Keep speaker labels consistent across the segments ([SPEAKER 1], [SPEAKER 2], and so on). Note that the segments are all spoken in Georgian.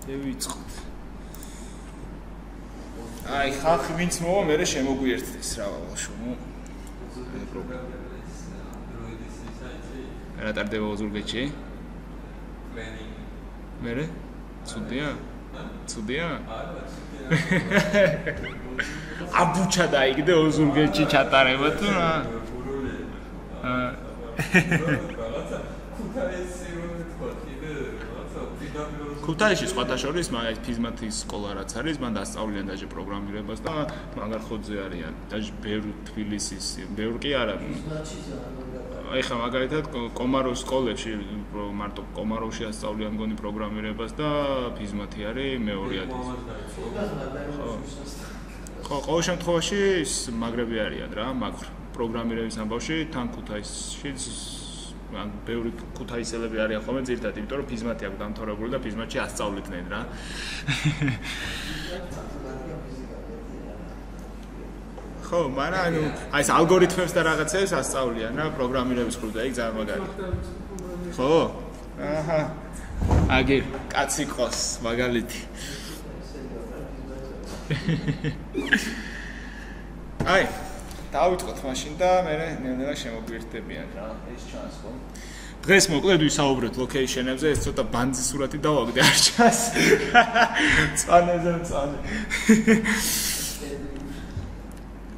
[SPEAKER 1] შევიწყოთ. აი, ხალხი ვინც მოვა, მე შემოგვიერთდეს რა ბავშვო. რა ტარდება ოზურგეთში? მერე? ცუდია? ცუდია? აბუჩა დაიგდე ოზურგეთში ჩატარება თუ რა? ქუთაისში სხვათა შორის მაგ ფიზმათის სკოლა რაც არის, მან დასწავლიან დაჟე პროგრამირებას და მაგარ ხოძე არიან. დაჟე ბევრი თბილისის, ბევრი კი არა. აი ხა მაგალითად კომაროვის სკოლებში მარტო კომაროვში ასწავლიან მგონი პროგრამირებას და ფიზმათი არის მეორე ადგილზე. ხო, ყოველ შემთხვევაში მაგრები არიან რა, მაგ პროგრამირების ამბავში თან ქუთაისში ან ბევრი ქუთაისელები არიან ხოლმე ძირითადად, იმიტომ რომ ფიზმათი აქვს დამთავრებული და ფიზმათში ასწავლიდნენ რა. ხო, მაგრამ ანუ აი ეს ალგორითმებს და რაღაცებს ასწავლიან რა, პროგრამირების ხრივ და იქ ძალიან მაგარი. ხო? აჰა. აგერ კაცი ყავს მაგალითი. აი დავიწყოთ მაშინ და მე ნელა შემოგვიერთდებიან რა ეს ჩანს ხო დღეს მოკლედ ვისაუბრეთ ლოკეიშენებზე ეს ცოტა ბანძი სურათი დავაგდე არ ჩანს წანეზე წანე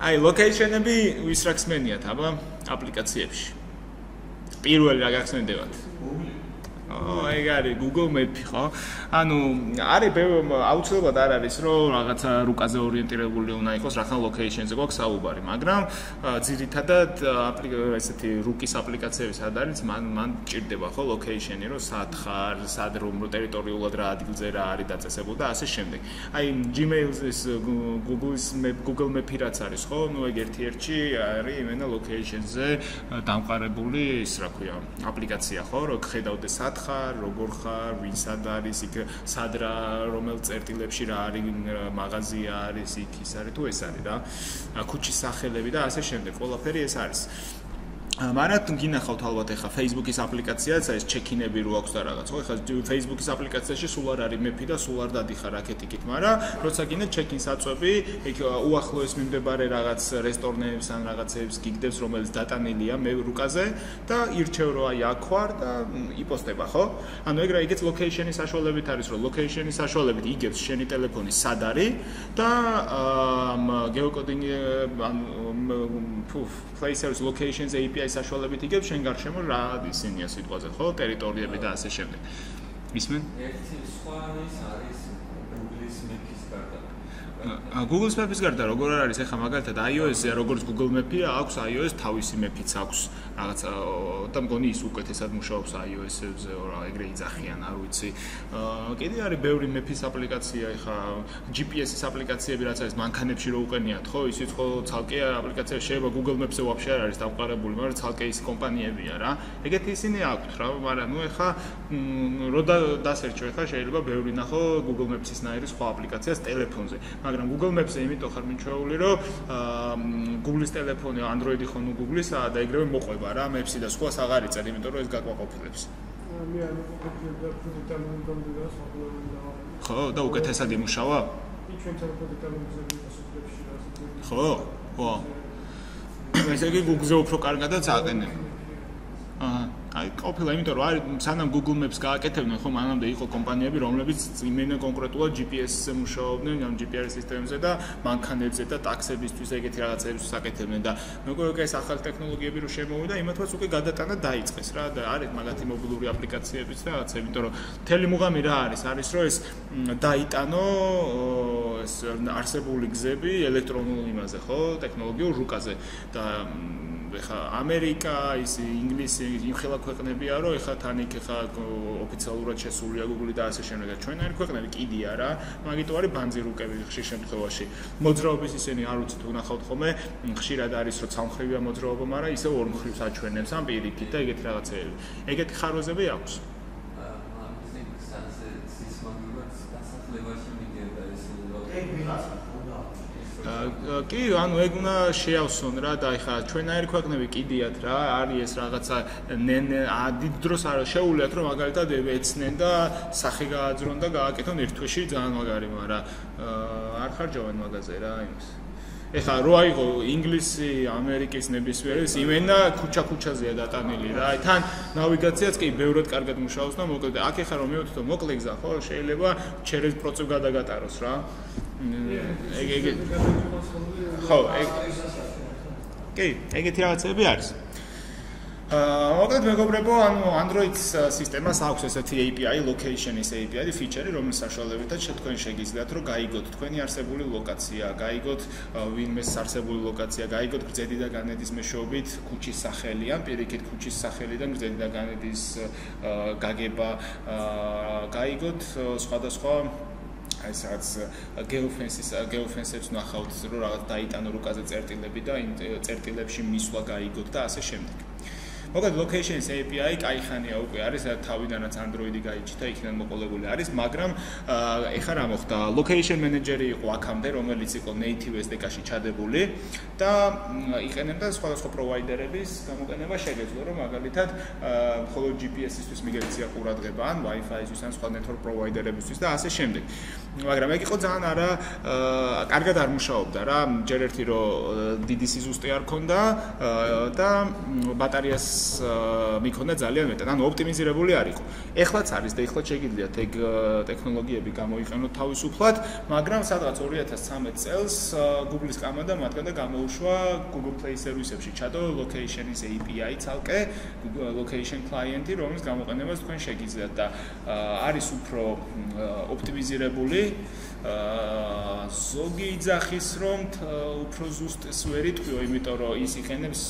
[SPEAKER 1] აი ლოკეიშენები ვის რა ხსმენიათ აბა აპლიკაციებში პირველი რა გახსენდებათ აი გარი Google Map-ი ხო? ანუ არის აუცილებლად არ არის რომ რაღაცა რუკაზე ორიენტირებული უნდა იყოს, რახან location-ზე გვაქვს საუბარი, მაგრამ ძირითადად ესეთი რუკის აპლიკაციები სად არის, მან ჭირდება ხო location-ი, რომ სად ხარ, სად რომ ტერიტორიულად რა ადგილზე რა არის დაწესებული და ასე შემდეგ. აი Gmail-ის Google Map-ი რაც არის ხო? ნუ ეგ ერთ-ერთი არის იმენა location-ზე დამყარებული ის რა ქვია, აპლიკაცია ხო, რომ ხედავდე სად ხარ, როგორ ხარ, ვინ სად არის, იქ სად რა, რომელ წერტილებში რა არის, მაღაზია არის, იქ ის არის თუ ეს არის რა. ქუჩის სახელები და ასე შემდეგ, ყველაფერი ეს არის. მაგრამ გინახავთ ალბათ ეხა Facebook-ის აპლიკაციაც, ეს ჩეკინები რო აქვს და რაღაც, ხო? ეხა Facebook-ის აპლიკაციაში სულ არ არის მეფი და სულ არ დადიხარ რაკეტიკით, მაგრამ როცა გინდა ჩეკინს აწვევი, იქ უახლოეს მიმდებარე რაღაც რესტორნებს ან რაღაცებს გიგდებს, რომელიც დატანილია მე რუკაზე და ირჩევ რომ აი აქ ვარ და იპოსტება, ხო? ანუ ეგ რა იგეც location-ის საშუალებით არის, რომ location-ის საშუალებით იგებს შენი ტელეფონი სად არის და geocoding places locations API საშუალებით იგებს შენ გარშემო რა ისინია სიტყვაზე ხო ტერიტორიები და ასე შემდეგ. ისმენ? ერთი სხვა არის Google-ის Map-ის გარდა. Google Map-ის გარდა როგორ არის ახლა მაგალითად iOS-ზე როგორც Google Map-ია აქვს iOS თავისი Map-იც აქვს რაღაცა და მგონი ის უკეთესად მუშაობს iOS-ზე რა ეგრე იძახიან არ ვიცი. კიდე არის ბევრი Map-ის აპლიკაცია ახლა GPS-ის აპლიკაციები რაც არის მანქანებში რო უყენიათ ხო ისიც ხო ცალკე აპლიკაციები შეიძლება Google Maps-ზე ვაფშე არ არის დამყარებული მაგრამ ცალკე ის კომპანიებია რა. ეგეთი ისინი აქვთ რა მაგრამ ნუ ახლა რო დასერჩო ახლა შეიძლება ბევრი ნახო Google Maps-ის ნაირი სხვა აპლიკაციას ტელეფონზე. მაგრამ Google Maps-ზე იმიტომ ხარ მიჩვეული, რომ Google-ის ტელეფონი, Android-ი ხო ნუ Google-ისაა და ეგრევე მოყვება რა, Maps-ი და სხვას აღარ იწერ, იმიტომ რომ ეს გაკვაყოფილებს. მე არ მოყვება პროდუქტალურ გამდგას, ხო, და უკეთესად იმუშავა? ჩვენ პროდუქტალურ გზებში რა. ხო? ხო. ესე იგი Google-ზე უფრო კარგადაც აყენებ. აჰა. აი ყოფილა იმიტომ რომ არის სანამ Google Maps გააკეთებდნენ ხო მანამდე იყო კომპანიები რომლებიც იმენა კონკრეტულად GPS-ზე მუშაობდნენ ამ GPS სისტემებზე და მანქანებზე და ტაქსებისთვის ეგეთი რაღაცებისთვის აკეთებდნენ და მეგონა ეს ახალი ტექნოლოგიები რო შემოვიდა იმათაც უკვე გადატანა დაიწყეს რა და არის მაგათი მობილური აპლიკაციებიც და რაღაცა იმიტომ რომ მთელი მუღამი რა არის რომ ეს დაიტანო ეს არსებული გზები ელექტრონულ იმაზე ხო ტექნოლოგიურ რუკაზე და ეხა ამერიკა, ის ინგლისი, იმხელა ქვეყნებია, რომ ეხა თან იქ ეხა ოფიციალურად შესულია Google და ასე შემდეგ. ჩვენერი ქვეყნები კიდია რა, მაგიტო არის ბანძი რუკები ხშირ შემთხვევაში. მოძრაობის ისინი არ უცით უნახავთ ხოლმე, ხშირად არის რომ სამხრივია მოძრაობა, მაგრამ ისე ორმხრივ საჩვენებს ამ პირიქით და ეგეთი რაღაცეები. ეგეთი ხარვეზები აქვს. კი, ანუ ეგ უნდა შეავსონ რა და ეხლა ჩვენაირი ქვეყნები კიდიათ რა, არის ეს რაღაცა დიდ დროს არ შეუულიათ რომ მაგალითად ეცნენ და სახე გააძრონ და გააკეთონ ერთ თვეში ძალიან მაგარი, მაგრამ არ ხარჯავენ მაგაზე რა იმის. ეხლა რო აიღო ინგლისი, ამერიკის ნებისმიერი იმენა ქუჩა-ქუჩაზეა დატანილი რა. თან ნავიგაციაც კი ბევრად კარგად მუშაობს და მოკლედ აქ ეხლა რომ მივხვდით მოკლე გზა ხო შეიძლება ჩერეზ პროცესს გადაგატაროს რა. ხო, კი, ეგეთი რაღაცები არის. მოკლედ მეგობრებო, ანუ Android-ის სისტემას აქვს ესეთი API, location-ის API feature-ი, რომლის საშუალებითაც თქვენ შეგიძლიათ რომ გაიგოთ თქვენი არსებული ლოკაცია, გაიგოთ ვინმეს არსებული ლოკაცია, გაიგოთ გრძედი და განედის მეშვეობით ქუჩის სახელი, ან პირიქით ქუჩის სახელიდან გრძედი და განედის გაგება, გაიგოთ სხვადასხვა აი სადაც geofences ნახავთ რომ რაღაც დაიტანო რუკაზე წერტილები და იმ წერტილებში მისვლა გაიგოთ და ასე შემდეგ. მოკლედ location-ის API кайხანია უკვე არის, თავიდანაც Android-ი გაიჩნდა, იქიდან მოყოლებული არის, მაგრამ ეხლა რა მოხდა? Location manager-ი იყო აქამდე, რომელიც იყო native SDK-ში ჩადებული და იყენებდა სხვადასხვა პროვაიდერების გამოყენება შეგეძლო, რომ მაგალითად მხოლოდ GPS-ისთვის მიგრაცია ყურადღება, ან Wi-Fi-ისთვის, ან სხვა network პროვაიდერებისთვის და ასე შემდეგ. მაგრამ ეგ იყო ძალიან არა კარგად არ მუშაობდა რა, ჯერ ერთი რომ დიდი სიზუსტე არ ქონდა და ბატარეას მიქონდა ძალიან მეტად, ანუ ოპტიმიზირებული არ იყო. ეხლაც არის და ეხლა შეგიძლიათ ეგ ტექნოლოგიები გამოიყენოთ თავისუფლად, მაგრამ სადღაც 2013 წელს Google-ის კამანდა მათგან და გამოუშვა Google Play Service-ებში ჩადო location-ის API ცალკე, location client-ი, რომლის გამოყენებას თქვენ შეგიძლიათ და არის უფრო ოპტიმიზირებული ზოგი იძახის რომ უფრო ზუსტს ვერ იტყვიო, იმიტომ რომ ის იყენებს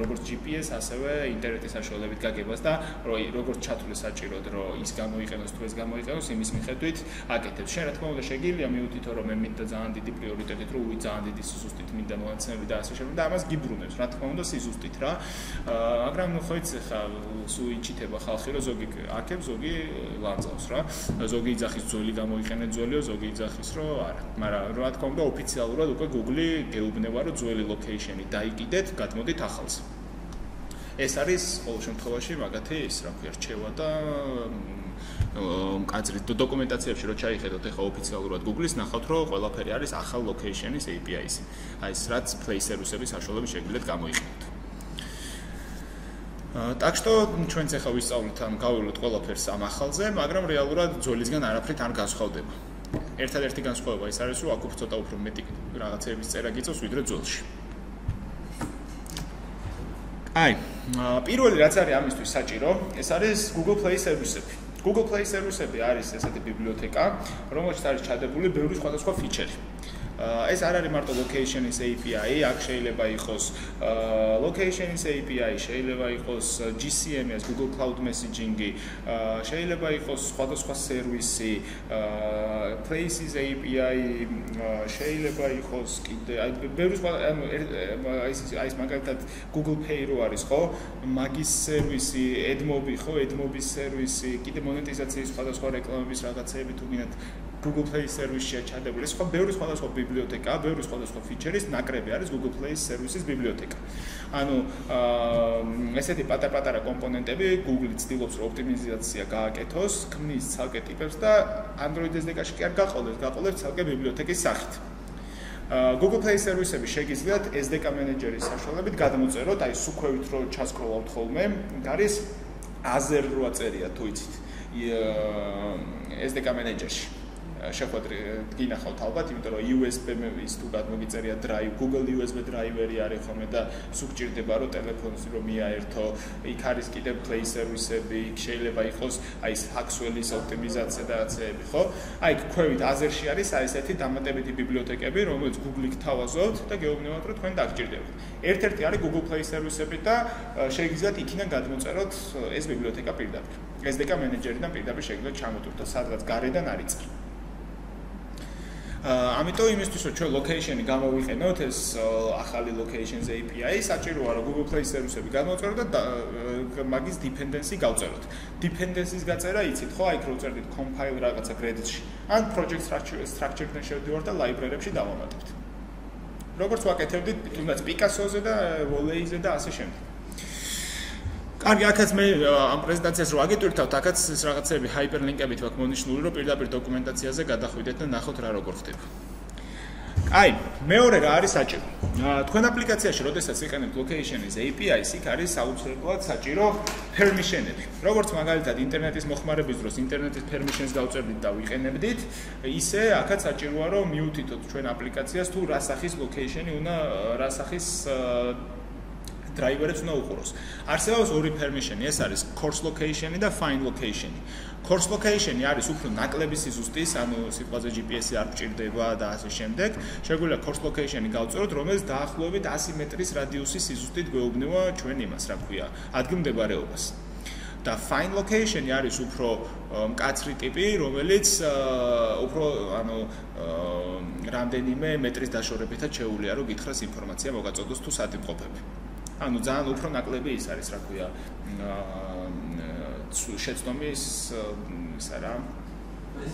[SPEAKER 1] როგორც GPS, ასევე ინტერნეტის საშუალებით გაგებას და როგორც ჩათვლი საჭიროდ რომ ის გამოიყენოს თუ ეს გამოიყენოს, იმის მიხედვით აკეთებს. შენ რა თქმა უნდა შეგიძლია მივუთითო რომ მე მინდა ძალიან დიდი პრიორიტეტით რომ ძალიან დიდი სიზუსტით მინდა მონაცემები და ასე შემდეგ და ამას გიბრუნებს, რა თქმა უნდა სიზუსტით რა. მაგრამ ნუ ხო იცი ხა სულ იჩითება ხალხი რომ ზოგი აკებს, ზოგი ლანძავს რა. ზოგი იძახის ძველი გამოიყენეთ ძველიო, ზოგი იძახის რომ არა. მაგრამ რა თქმა უნდა ოფიციალურად უკვე Google-ი გეუბნება რომ ძველი location-ი დაიკიდეთ, გადმოდით ახალს. ეს არის ყოველ შემთხვევაში მაგათი ის რა ქვია რჩევა და მკაცრი დოკუმენტაციებში რო ჩაიხედოთ ახლა ოფიციალურად Google-ის ნახავთ რომ ყველაფერი არის ახალ location-ის API-ისი. აი ეს რაც Play Service-ების საშუალებით შეგიძლიათ გამოიყენოთ. Так что ჩვენც ახლა ვისწავლეთ ან გავივლოთ ყველაფერს ამ ახალზე, მაგრამ რეალურად ძველისგან არაფრით არ განსხვავდება. ერთადერთი განსხვავება ის არის რომ აქ უფრო ცოტა უფრო მეტი რაღაცების წერა გიწევს ვიდრე ძველში. აი, პირველი რაც არის ამისთვის საჭირო, ეს არის Google Play Service-ები. Google Play Service-ები არის ესეთი ბიბლიოთეკა, რომელშიც არის ჩადებული ბევრი სხვადასხვა ფიჩერი. ეს არ არის მარტო location-ის API, აქ შეიძლება იყოს location-ის API, შეიძლება იყოს GCMS, Google Cloud Messaging-ი, შეიძლება იყოს სხვადასხვა სერვისი, Places API, შეიძლება იყოს კიდე აი ბევრი სხვა აი ეს მაგალითად Google Pay რო არის ხო? მაგის სერვისი, AdMob-ი ხო? AdMob-ის სერვისი, კიდე მონეტიზაციის სხვადასხვა რეკლამების რაღაცეები თუ გინდათ Google Play Service-ში ჩადებული. ეს ხო ბევრი სხვადასხვა ბიბლიოთეკა, ბევრი სხვადასხვა ფიჩერის ნაკრები არის Google Play Service-ის ბიბლიოთეკა. ანუ ესეთი პატარ-პატარა კომპონენტები Google ცდილობს რომ ოპტიმიზაცია გააკეთოს, ქმნის ცალკე ტიპებს და Android SDK-ში კი არ გაყოლებს ცალკე ბიბლიოთეკის სახით. Google Play Service-ები შეგიძლიათ SDK Manager-ის საშუალებით გადმოწეროთ, აი სუქვევით რო ჩასკროლავთ ხოლმე, არის 1008 წერია თუ იცით. SDK Manager-ში. შეხვედრი გინახავთ ალბათ, იმიტომ რომ USB-ის თუ გადმოგიწერია drive, Google USB driver-ი არის ხოლმე და სულ გჭირდება რომ ტელეფონს რომ მიაერთო, იქ არის კიდევ Play Service-ები, იქ შეიძლება იყოს აი ეს Haxwell-ის ოპტიმიზაცია და რაღაცეები, ხო? აი ქვევით Azure-ში არის აი ესეთი დამატებითი ბიბლიოთეკები, რომელიც Google-ი გთავაზობთ და გეუბნებათ რომ თქვენ დაგჭირდებათ. ერთ-ერთი არის Google Play Service-ები და შეგიძლიათ იქიდან გადმოწეროთ ეს ბიბლიოთეკა პირდაპირ. SDK Manager-დან პირდაპირ შეგიძლიათ ჩამოტვირთო, სადღაც გარედან არ იწარ. ამიტომ იმისთვის რომ ჩვენ location-ი გამოვიყენოთ ეს ახალი locations API, საჭიროა რომ Google Play Service-ები გადმოვწეროთ და მაგის dependency გავწეროთ. Dependency-ის გაწერა იცით ხო? აი იქ რო წერდით compile რაღაცა credits-ში. ან project structure-დან შევდივართ და library-ებში დავამატებთ. როგორც ვაკეთებდით თუნდაც პიკასოზე და ვოლეიზე და ასე შემდეგ. კარგი, აქაც მე ამ პრეზენტაციას რო აგიტვირთავთ, აქაც ეს რაღაცები ჰაიპერლინკებით ვაქვს მონიშნული, რომ პირდაპირ დოკუმენტაციაზე გადახვიდეთ და ნახოთ რა როგორ ხდება. აი, მეორე რა არის საჭირო? თქვენ აპლიკაციაში, როდესაც იყენებთ location-ის API-ს, იქ არის აუცილებლად საჭირო permission-ები. როგორც მაგალითად ინტერნეტის მოხმარების დროს ინტერნეტის permission-ს გავწერდით და ვიყენებდით, ისე აქაც საჭიროა რომ მიუთითოთ ჩვენ აპლიკაციას თუ რა სახის location-ი უნდა, რა სახის driver-ებს უნდა უყუროს. არსებობს ორი permission-ი, ეს არის coarse location-ი და fine location-ი. Coarse location-ი არის უფრო ნაკლები სიზუსტის, ანუ სიტყვაზე GPS-ი არ გჭირდება და ასე შემდეგ. შეგვიძლია coarse location-ი გავწეროთ, რომელიც დაახლოებით 100 მეტრის რადიუსის სიზუსტით გვეუბნება ჩვენ იმას, რა ქვია, ადგილმდებარეობას. და fine location-ი არის უფრო მკაცრი ტიპი, რომელიც უფრო ანუ რამდენიმე მეტრის დაშორებითაც შეუძლია რომ გითხრას ინფორმაცია მოგაწოდოს თუ სად იმყოფები. ანუ ძალიან უფრო ნაკლები ის არის, რა ქვია, შეცდომის ისა რა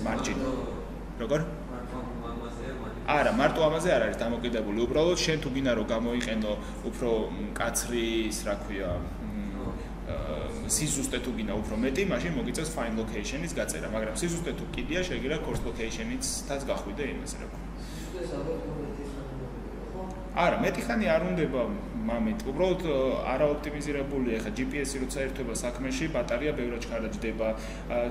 [SPEAKER 1] მარჯინი. როგორ? არა, მარტო ამაზე არ არის დამოკიდებული. უბრალოდ შენ თუ გინდა რომ გამოიყენო უფრო მკაცრი ის, რა ქვია, სიზუსტე თუ გინდა უფრო მეტი, მაშინ მოგიწევს fine location-ის გაწერა, მაგრამ სიზუსტე თუ კიდია, შეიძლება coarse location-იც გახვიდე იმაზე, რა ქვია. არა, მეტი ხანი არ უნდება მამით. უბრალოდ არაოპტიმიზირებულია ხა GPS-ი როცა ერთვება საქმეში, ბატარეა ბევრად ჩქარაჯდება.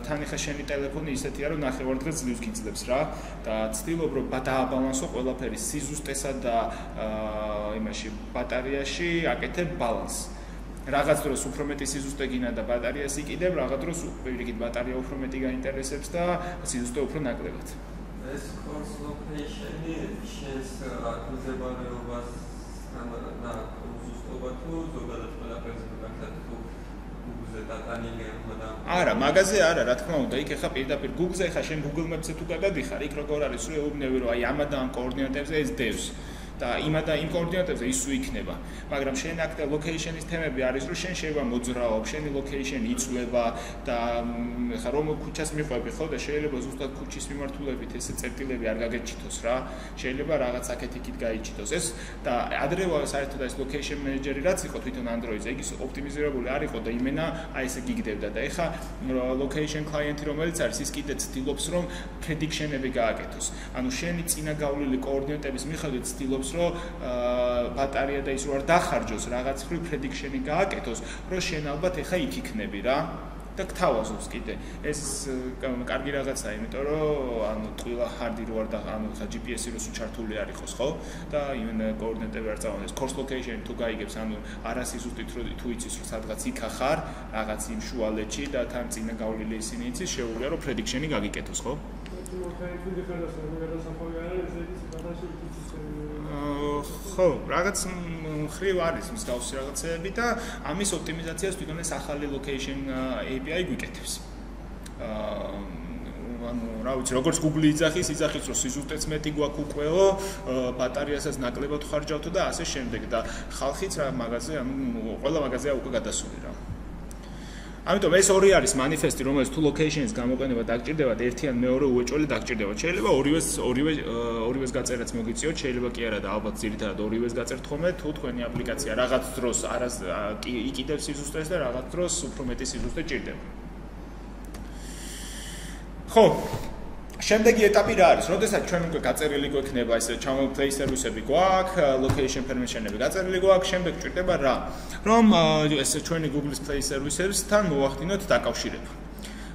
[SPEAKER 1] თან ხა შენი ტელეფონი ისეთია, რომ ნახევარდღე ძლივს გიძლებს რა და ცდილობ რომ დააბალანსო ყველაფერი სიზუსტესა და იმაში ბატარეაში აკეთებ ბალანსს. რაღაც დროს უფრო მეტი სიზუსტე გინდა და ბატარეას იკიდებ, რაღაც დროს პირიქით ბატარეა უფრო მეტი გაინტერესებს და სიზუსტე უფრო ნაკლებად.
[SPEAKER 2] ეს coarse location-ი შენს აკუზებარეობას და უზუსტობა თუ ზოგადად ყველაფერს გაგახსენებ თუ Google-ზე დატანილი ახლა არა,
[SPEAKER 1] მაგაზე არა, რა თქმა უნდა, იქ ახლა პირდაპირ Google-ზე ხა შენ Google Maps-ზე თუ გადადიხარ, იქ როგორ არის, რომ ეუბნები რომ აი ამა და ამ კოორდინატებზე ეს დევს. და იმა და იმ კოორდინატებზე ისუ იქნება, მაგრამ შენ აქ location-ის თემები არის, რომ შენ შეიძლება მოძრაობ, შენი location იცვლება და ხა რომ ქუჩას მიყვები, ხო და შეიძლება ზუსტად ქუჩის მიმართულებით ესე წერტილები არ გაგეჩითოს რა, შეიძლება რაღაც აქეთ-იქით გაიჩითოს ეს და ადრევა საერთოდ ეს location manager-ი რაც იყო თვითონ Android-ზე, იგი ოპტიმიზირებული არ იყო და იმენა აი ესე გიგდებდა და ეხა location client-ი რომელიც არის, ის კიდე ცდილობს რომ prediction-ები გააკეთოს. ანუ შენი წინა გავლილი კოორდინატების მიხედვით ცდილობს რომ ბატარეა და ის რო არ დახარჯოს რაღაც ხრი prediction-ი გააკეთოს, რომ შენ ალბათ ეხა იქ იქნები რა და გთავაზობს კიდე. ეს კარგი რაღაცაა, იმიტომ რომ ანუ ტყილა hard-ი რო არ და ანუ ხა GPS-ი რო ჩართული არ იყოს, ხო? და იმენ კოორდინატები არ წავიდეს. Coarse location-ი თუ გაიგებს, ანუ არასიზუსტით თუ იცის რომ სადღაც იქ ახარ, რაღაც იმ შუალედში და თან წინა გავლილი ისინი იცის, შეუძლია რომ prediction-ი გაგიკეთოს, ხო? ხო, რაღაც ხრივ არის მსგავსი რაღაცები და ამის ოპტიმიზაციას თვითონ ეს ახალი location API გვიკეთებს. ანუ რა ვიცი, როგორც Google იძახის, რომ სიზუსტეც მეტი გვაქვს უყველო, ბატარეასაც ნაკლებად ხარჯავთო და ასე შემდეგ და ხალხიც რა მაგაზე, ანუ ყველა მაგაზეა უკვე გადასული რა. ამიტომ ეს ორი არის manifest-ი, რომელიც თუ location-ის გამოყენება დაგჭირდებათ, ერთი ან მეორე უეჭველი დაგჭირდებათ. შეიძლება ორივეს გაწერაც მოგიწიოთ, შეიძლება კი არა და ალბათ ძირითადად ორივეს გაწერთ ხოლმე, თუ თქვენი აპლიკაცია რაღაც დროს იკიდებს სიზუსტეს და რაღაც დროს უფრო მეტი სიზუსტე ჭირდება. ხო, შემდეგი ეტაპი რა არის? როდესაც ჩვენ უკვე გაწერილი გვექნება ეს channel play service-ები გვაქვს, location permission-ები გაწერილი გვაქვს, შემდეგ ჭირდება რა? რომ ეს ჩვენი Google Play Service-ებთან მოვახდინოთ დაკავშირება.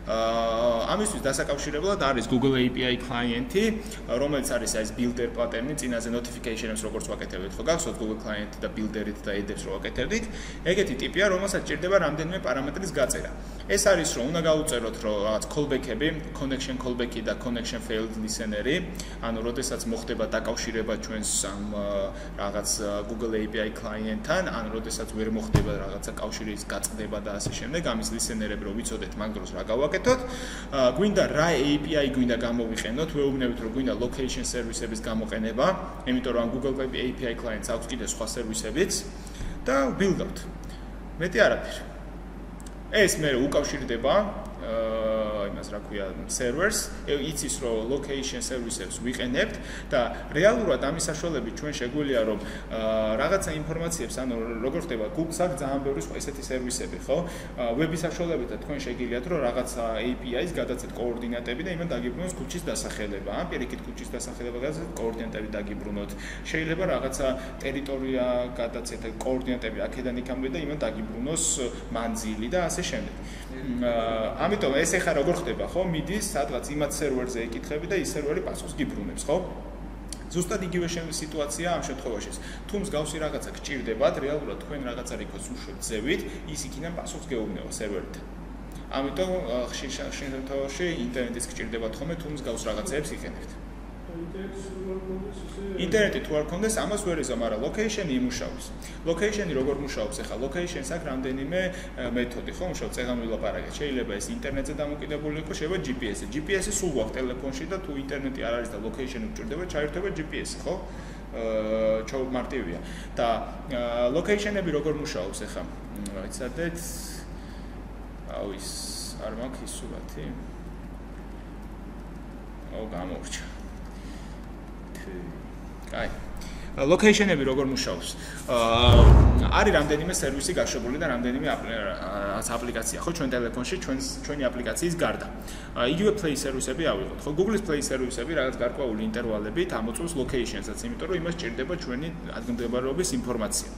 [SPEAKER 1] ამისთვის დასაკავშირებლად არის Google API client-ი, რომელიც არის ეს builder pattern-ი, წინაზე notification-ებს როგორც ვაკეთებთ, ხო გახსოვთ Google client-ი და builder-ით და add-ებს რო ვაკეთებდით. ეგეთი ტიპია, რომელსაც ჭირდება რამდენიმე პარამეტრის გაწერა. ეს არის რომ უნდა გაუწეროთ რომ რაღაც callback-ები, connection callback-ი და connection failed listener-ი, ანუ როდესაც მოხდება დაკავშირება ჩვენს ამ რაღაც Google API client-თან, ან როდესაც ვერ მოხდება რაღაცა კავშირის გაწყდება და ასე შემდეგ, ამის listener-ები რო ვიცოდეთ, მაგ დროს რა გავაკეთოთ? გვინდა რა API გვინდა გამოვიყენოთ, ვეუბნებით რომ გვინდა location service-ების გამოყენება, იმიტომ რომ Google API client-ს აქვს კიდე სხვა სერვისებიც და ვბილდავთ. მეტი არაფერი. ეს მე უკავშირდება იმას რა ქვია servers, იცის რომ location services ვიყენებთ და რეალურად ამის საშუალებით ჩვენ შეგვიძლია რომ რაღაცა ინფორმაციებს, ანუ როგორ ხდება Google-ს აქვს ძალიან ბევრი სხვა ესეთი სერვისები, ხო? ვების საშუალებითაც თქვენ შეგიძლიათ რომ რაღაცა API-ს გადაცეთ კოორდინატები და იმან დაგიბრუნოს ქუჩის დასახელება. ან პირიქით ქუჩის დასახელება გადაცეთ კოორდინატები დაგიბრუნოთ. შეიძლება რაღაცა ტერიტორია გადაცეთ კოორდინატები აქედან იქამდე და იმან დაგიბრუნოს მანძილი და ასე შემდეგ. ამიტომ ეს ეხა როგორ ხდება, ხო? მიდის სადღაც იმათ სერვერზე იკითხები და ის სერვერი პასუხს გიბრუნებს, ხო? ზუსტად იგივე სიტუაცია ამ შემთხვევაში. თუ მსგავსი რაღაცა გჭირდებათ, რეალურად თქვენ რაღაცა რიქოს უშვებთ ზევით, ის იქიდან პასუხს გეუბნება სერვერთან. ამიტომ ხშირ შემთხვევაში ინტერნეტის გჭირდებათ ხოლმე, თუ მსგავს რაღაცებს იყენებთ. ინტერნეტი თუ არ გქონდეს, ამას ვერ იზამ, მაგრამ location-ი იმუშაობს. location-ი როგორ მუშაობს ახლა? location-ს აქვს რამდენიმე მეთოდი, ხო? მუშაობს წეგან ვილაპარაკეთ. შეიძლება ეს ინტერნეტზე დამოკიდებული იყოს, შეიძლება GPS-ი. GPS-ი სულ გვაქვს ტელეფონში და თუ ინტერნეტი არ არის და location-ი გჭირდება, ჩაირთვება GPS-ი, ხო? მარტივია. და location-ები როგორ მუშაობს ახლა? იცადეთ? აუ ის არ მაქვს ის სურათი. აუ გამორჩა. კაი. location-ები როგორ მუშაობს? არის რამდენიმე სერვისი გაშვებული და რამდენიმე აპლიკაცია, ხო, ჩვენ ტელეფონში, ჩვენი აპლიკაციის გარდა. იგივე Play სერვისები ავიღოთ, ხო, Google-ის Play სერვისები რაღაც გარკვეული ინტერვალებით ამოწმობს location-საც, იმიტომ რომ იმას ჭირდება ჩვენი ადგილმდებარეობის ინფორმაცია.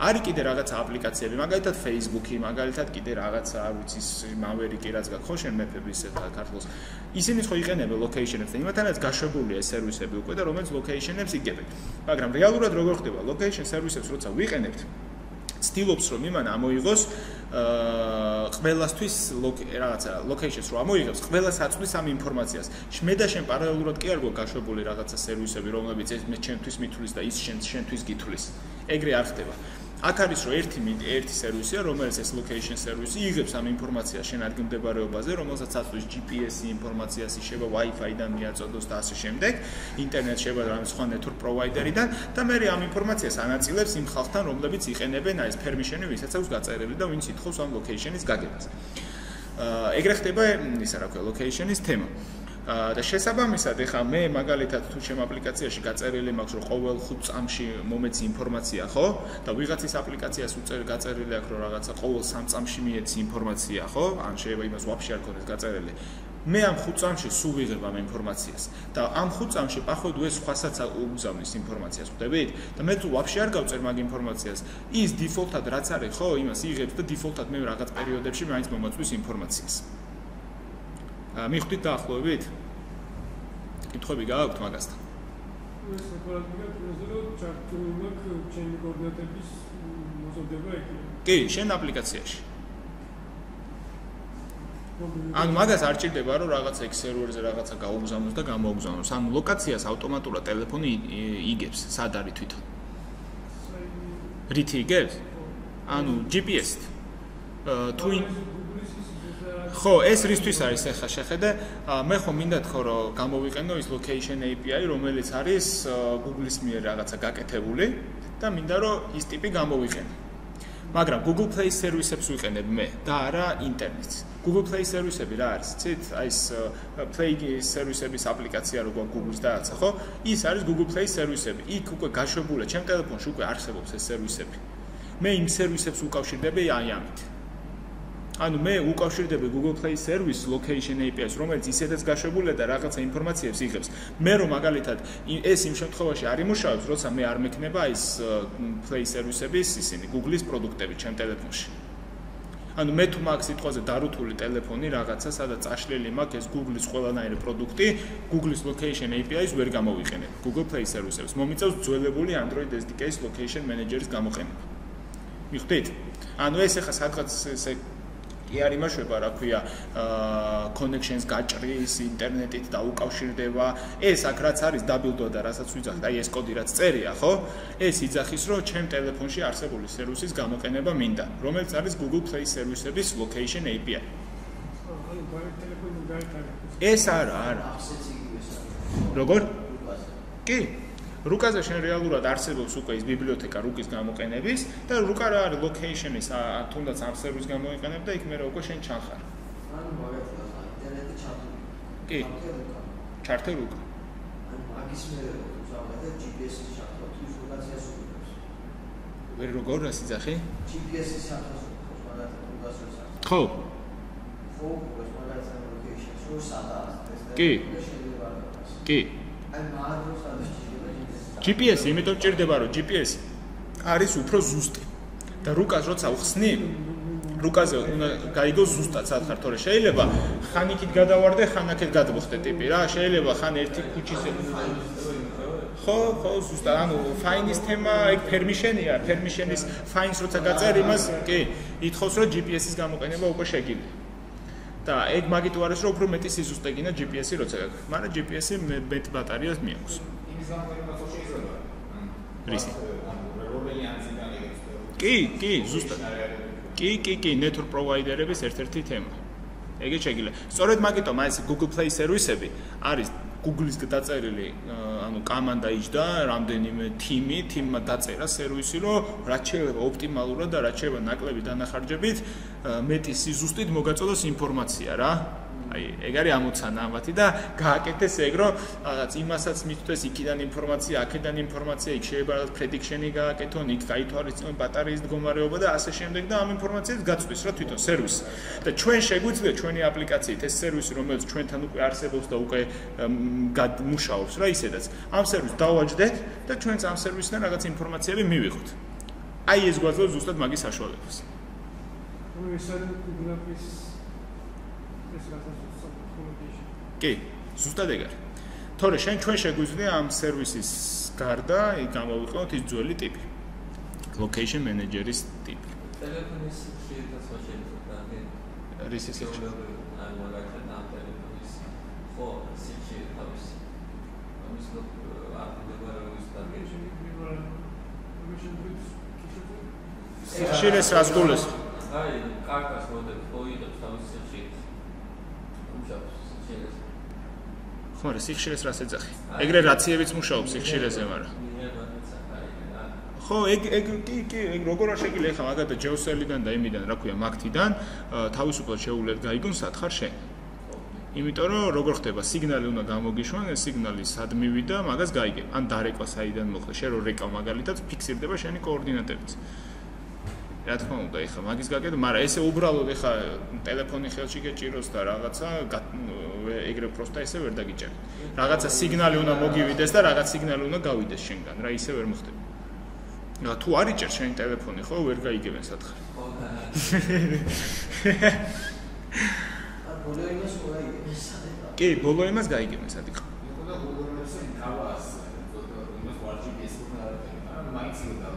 [SPEAKER 1] არის კიდე რაღაცა აპლიკაციები, მაგალითად Facebook-ი, მაგალითად კიდე რაღაცა, არ ვიცი, Maverick-ი რაც გაქვს, ხო, შენ მეფების ახლა ქართულს. ისინი ხო იყენებენ location-ებს და იმათანაც გაშვებულია ეს სერვისები უკვე და რომელიც location-ებს იგებენ. მაგრამ რეალურად როგორ ხდება location services როცა ვიყენებთ ცდილობს რომ იმან ამოიღოს ყველასთვის რაღაცა location-ს რომ ამოიღებს ყველას აწვდის ამ ინფორმაციას. მე და შენ პარალელურად კი არ გვაქვს გაშვებული რაღაცა სერვისები რომლებიც ეს მე ჩემთვის მithulis და ის შენთვის გithulis. ეგრე არ ხდება. აქ არის რომ ერთი სერვისია რომელიც ეს location სერვისი იღებს ამ ინფორმაციას შენ ადგილმდებარეობაზე რომელსაც აწვდის GPS-ი ინფორმაციას შეიძლება Wi-Fi-დან მიაწოდოს და ასე შემდეგ ინტერნეტ შეიძლება რაღაც სხვა network provider-იდან და მე ამ ინფორმაციას ანაწილებს იმ ხალხთან რომლებიც იყენებენ ეს permission-ი ვისაც აქვს გაწერილი და ვინც ითხოვს ამ location-ის გაგებას. ეგრე ხდება ისა რა ქვია location-ის თემა. და შესაბამისად ეხა მე მაგალითად თუ ჩემ აპლიკაციაში გაწერილი მაქვს რომ ყოველ 5 წამში მომეცი ინფორმაცია ხო და ვიღაცის აპლიკაციას გაწერილი აქვს რომ რაღაცა ყოველ 3 წამში მიეცი ინფორმაცია ხო ან შეიძლება იმას ვაფშე არ ქონდეს გაწერილი მე ამ 5 წამში სულ ვიღებ ამ ინფორმაციას და ამ 5 წამში პახვედ ეს სხვასაც უგზავნის ინფორმაციას ხვდებით და მე თუ ვაფშე არ გავწერ მაგ ინფორმაციას ის დიფოლტად რაც არის ხო იმას იღებს და დიფოლტად მე რაღაც პერიოდებში მაინც მომაწვის ინფორმაციას მიხვდით დაახლოებით? კითხვები გააქვთ მაგასთან?
[SPEAKER 3] ეს საპარატია პროზერო ჩართული მაქვს ჩემი კოორდინატების მოზოდება εκεί.
[SPEAKER 1] კი, შენ აპლიკაციაში. ანუ მაგას არ ჭირდება რომ რაღაცა X სერვერზე რაღაცა გაუგზავნოს და გამოუგზავნოს. ანუ ლოკაციას ავტომატურად ტელეფონი იგებს, სად არის თვითონ. რითი იგებს? ანუ GPS-ით. თუ ხო, ეს რისთვის არის ახლა შეხედე? მე ხომ მინდათ ხო რომ გამოვიყენო ის location API, რომელიც არის Google-ის მიერ რაღაცა გაკეთებული და მინდა რომ ის ტიპი გამოვიყენო. მაგრამ Google Play სერვისებს ვიყენებ მე და არა ინტერნეტს. Google Play სერვისები რა არის? ცით, აი ეს Play სერვისების აპლიკაცია როგორ Google-ს დააცა, ხო? ის არის Google Play სერვისები. იქ უკვე გაშვებულია, ჩემ ტელეფონში უკვე არსებობს ეს სერვისები. მე იმ სერვისებს უკავშირდები აი ამით. ანუ მე უკავშირდები Google Play Service Location API-ს, რომელიც ისედაც გაშვებულია და რაღაცა ინფორმაციებს იღებს. მე რომ მაგალითად ეს იმ შემთხვევაში არ იმუშავებს, როცა მე არ მექნება ის Play Service-ების ისინი Google-ის პროდუქტები ჩემ ტელეფონში. ანუ მე თუ მაქვს სიტყვაზე დარუთული ტელეფონი რაღაცა, სადაც წაშლილი მაქვს ეს Google-ის ყველანაირი პროდუქტი, Google-ის Location API-ს ვერ გამოვიყენებ. Google Play Service-ებს მომიწევს ძველებული Android SDK-ის Location Manager-ის გამოყენება. მიხვდით? ანუ ეს ახლა სადღაც ესე კი არ იმაშვება, რა ქვია, connections გაჭრის, ინტერნეტით დაუკავშირდება. ეს აქ რაც არის დაბილდვა და რასაც ვიძახთ, აი ეს კოდი რაც წერია, ხო? ეს იძახის, რომ ჩემ ტელეფონში არსებული სერვისის გამოყენება მინდა, რომელიც არის Google Play სერვისების Location API. ეს არა. როგორ? კი. რუკაზე შენ რეალურად არსებობს უკვე ის ბიბლიოთეკა რუკის გამოყენების და რუკა რა არის location-ის თუნდაც ამ სერვისს გამოიყენებ და იქ მე რა უკვე შენ ჩანხარ.
[SPEAKER 4] ანუ მაგათი ინტერნეტით
[SPEAKER 1] კი. ჩართე რუკა.
[SPEAKER 4] ან მაგის მე ზავდა GPS-ის ჩართვა თუ ის ლოკაციას უყურებს.
[SPEAKER 1] ვერ როგორ ასიძახი?
[SPEAKER 4] GPS-ის ჩართვა უყურებს, მაგრამ უგასროს არ.
[SPEAKER 1] ხო.
[SPEAKER 4] ხო, უყურებს, მაგრამ ამ ლოკეიშენს რო სადაა ეს და
[SPEAKER 1] კი.
[SPEAKER 4] შეიძლება არ იყოს.
[SPEAKER 1] კი.
[SPEAKER 4] აი მაგას სადაც შეიძლება
[SPEAKER 1] GPS, იმიტომ ჭირდება რომ GPS არის უფრო ზუსტი. და რუკას როცა უხსნი, რუკაზე უნდა გაიგო ზუსტად სათხარ, თორე შეიძლება ხან იქით გადავარდე, ხან აქეთ გადმოხდე ტიპი რა, შეიძლება ხან ერთი ქუჩის ხო, ზუსტად, ანუ ფაინის თემა, ეგ permission-ია, permission-ის ფაინს როცა გაწერ იმას, კი, ითხოვს რომ GPS-ის გამოყენება უკვე შეგიძლია. და ეგ მაგით უარეს რომ უფრო მეტი სიზუსტე გინდა GPS-ი როცა გაქვს, მაგრამ GPS-ი მეტ ბატარეას მიაქვს.
[SPEAKER 5] იმის გამოყენება ხო შეიძლება?
[SPEAKER 1] რისი?
[SPEAKER 5] რომელი ანზიდან იღებს?
[SPEAKER 1] კი, ზუსტად. კი, network provider-ების ერთ-ერთი თემა. ეგეც შეგიძლია. სწორედ მაგიტომ აი ეს Google Play სერვისები არის Google-ის დაწერილი, ანუ კომანდა იჯდა, რამდენიმე თიმმა დაწერა სერვისი, რომ რაც შეიძლება ოპტიმალურად და რაც შეიძლება ნაკლები დანახარჯებით, მეტი სიზუსტით მოგაწოდოს ინფორმაცია რა. აი, ეგ არის ამოცანა ამათი და გააკეთეს ეგ, რომ რაღაც იმასაც მithდეს იქიდან ინფორმაცია, აქედან ინფორმაცია, იქ შეიძლება prediction-ი გააკეთონ, იქ გაითვალისწინონ ბატარეის მდგომარეობა და ასე შემდეგ და ამ ინფორმაციას გაწვდის რა თვითონ სერვისი. და ჩვენ შეგვიძლია ჩვენი აპლიკაციით ეს სერვისი, რომელიც ჩვენთან უკვე არსებობს და უკვე მუშაობს რა ისედაც. ამ სერვისს დავაჯდეთ და ჩვენც ამ სერვისიდან რაღაც ინფორმაციები მივიღოთ. აი ეს გვაძლევს ზუსტად მაგის საშუალებას.
[SPEAKER 3] ანუ ეს არის Google-ის ეს რაღაცა
[SPEAKER 1] კი, ზუსტად ეგ არის. თორე ჩვენ შეგვიძლია ამ სერვისის გარდა გამოვიყენოთ ის ძველი ტიპი. Location manager-ის ტიპი.
[SPEAKER 2] ტელეფონის სიხშირეც შეიძლება და
[SPEAKER 1] რის სიხშირე?
[SPEAKER 2] აი მაგალითად ამ ტელეფონის ხო სიხშირე თავის ამის აპლიკაციების და
[SPEAKER 1] სიხშირეს რას გულეს?
[SPEAKER 2] აი კარტას მოდებს ოიდებს თავის სიხშირეს.
[SPEAKER 1] ხომ სიხშირეს რას ეძახი? ეგრე რაციებიც მუშაობს სიხშირეზე, მაგრამ ხო, ეგ როგორ არ შეგიძლია ხა მაგათი ჯეოსელიდან და იმიდან, რა ქვია, მაგთიდან თავისუფლად შეუძლია გაიგონ სათხარ შენ. იმიტომ რომ როგორ ხდება, სიგნალი უნდა გამოგიშვან, ეს სიგნალი სად მივიდა, მაგას გაიგებ. ან დარეკვა საიდან მოხდა, შენ რო რეკავ მაგალითად ფიქსირდება შენი კოორდინატებიც. რა თქმა უნდა, ეხა მაგის გაკეთება, მაგრამ ესე უბრალოდ ეხა ტელეფონი ხელში გეჭიროს და რაღაცა ეგრე პროსტა ესე ვერ დაგიჭერთ. რაღაცა სიგნალი უნდა მოგივიდეს და რაღაც სიგნალი უნდა გავიდეს შენგან, რა ისე ვერ მოხდება. თუ არ იჭერ შენი ტელეფონი, ხო, ვერ გაიგებენ სათხარ.
[SPEAKER 2] ხო და
[SPEAKER 4] ბოლო იმას რა იგებს?
[SPEAKER 1] კი, ბოლო იმას გაიგებენ სად იყო.
[SPEAKER 5] იყო და Google-ს თავას იმას ვარჯიბეს უნდა არა, მაგრამ მაინც უნდა.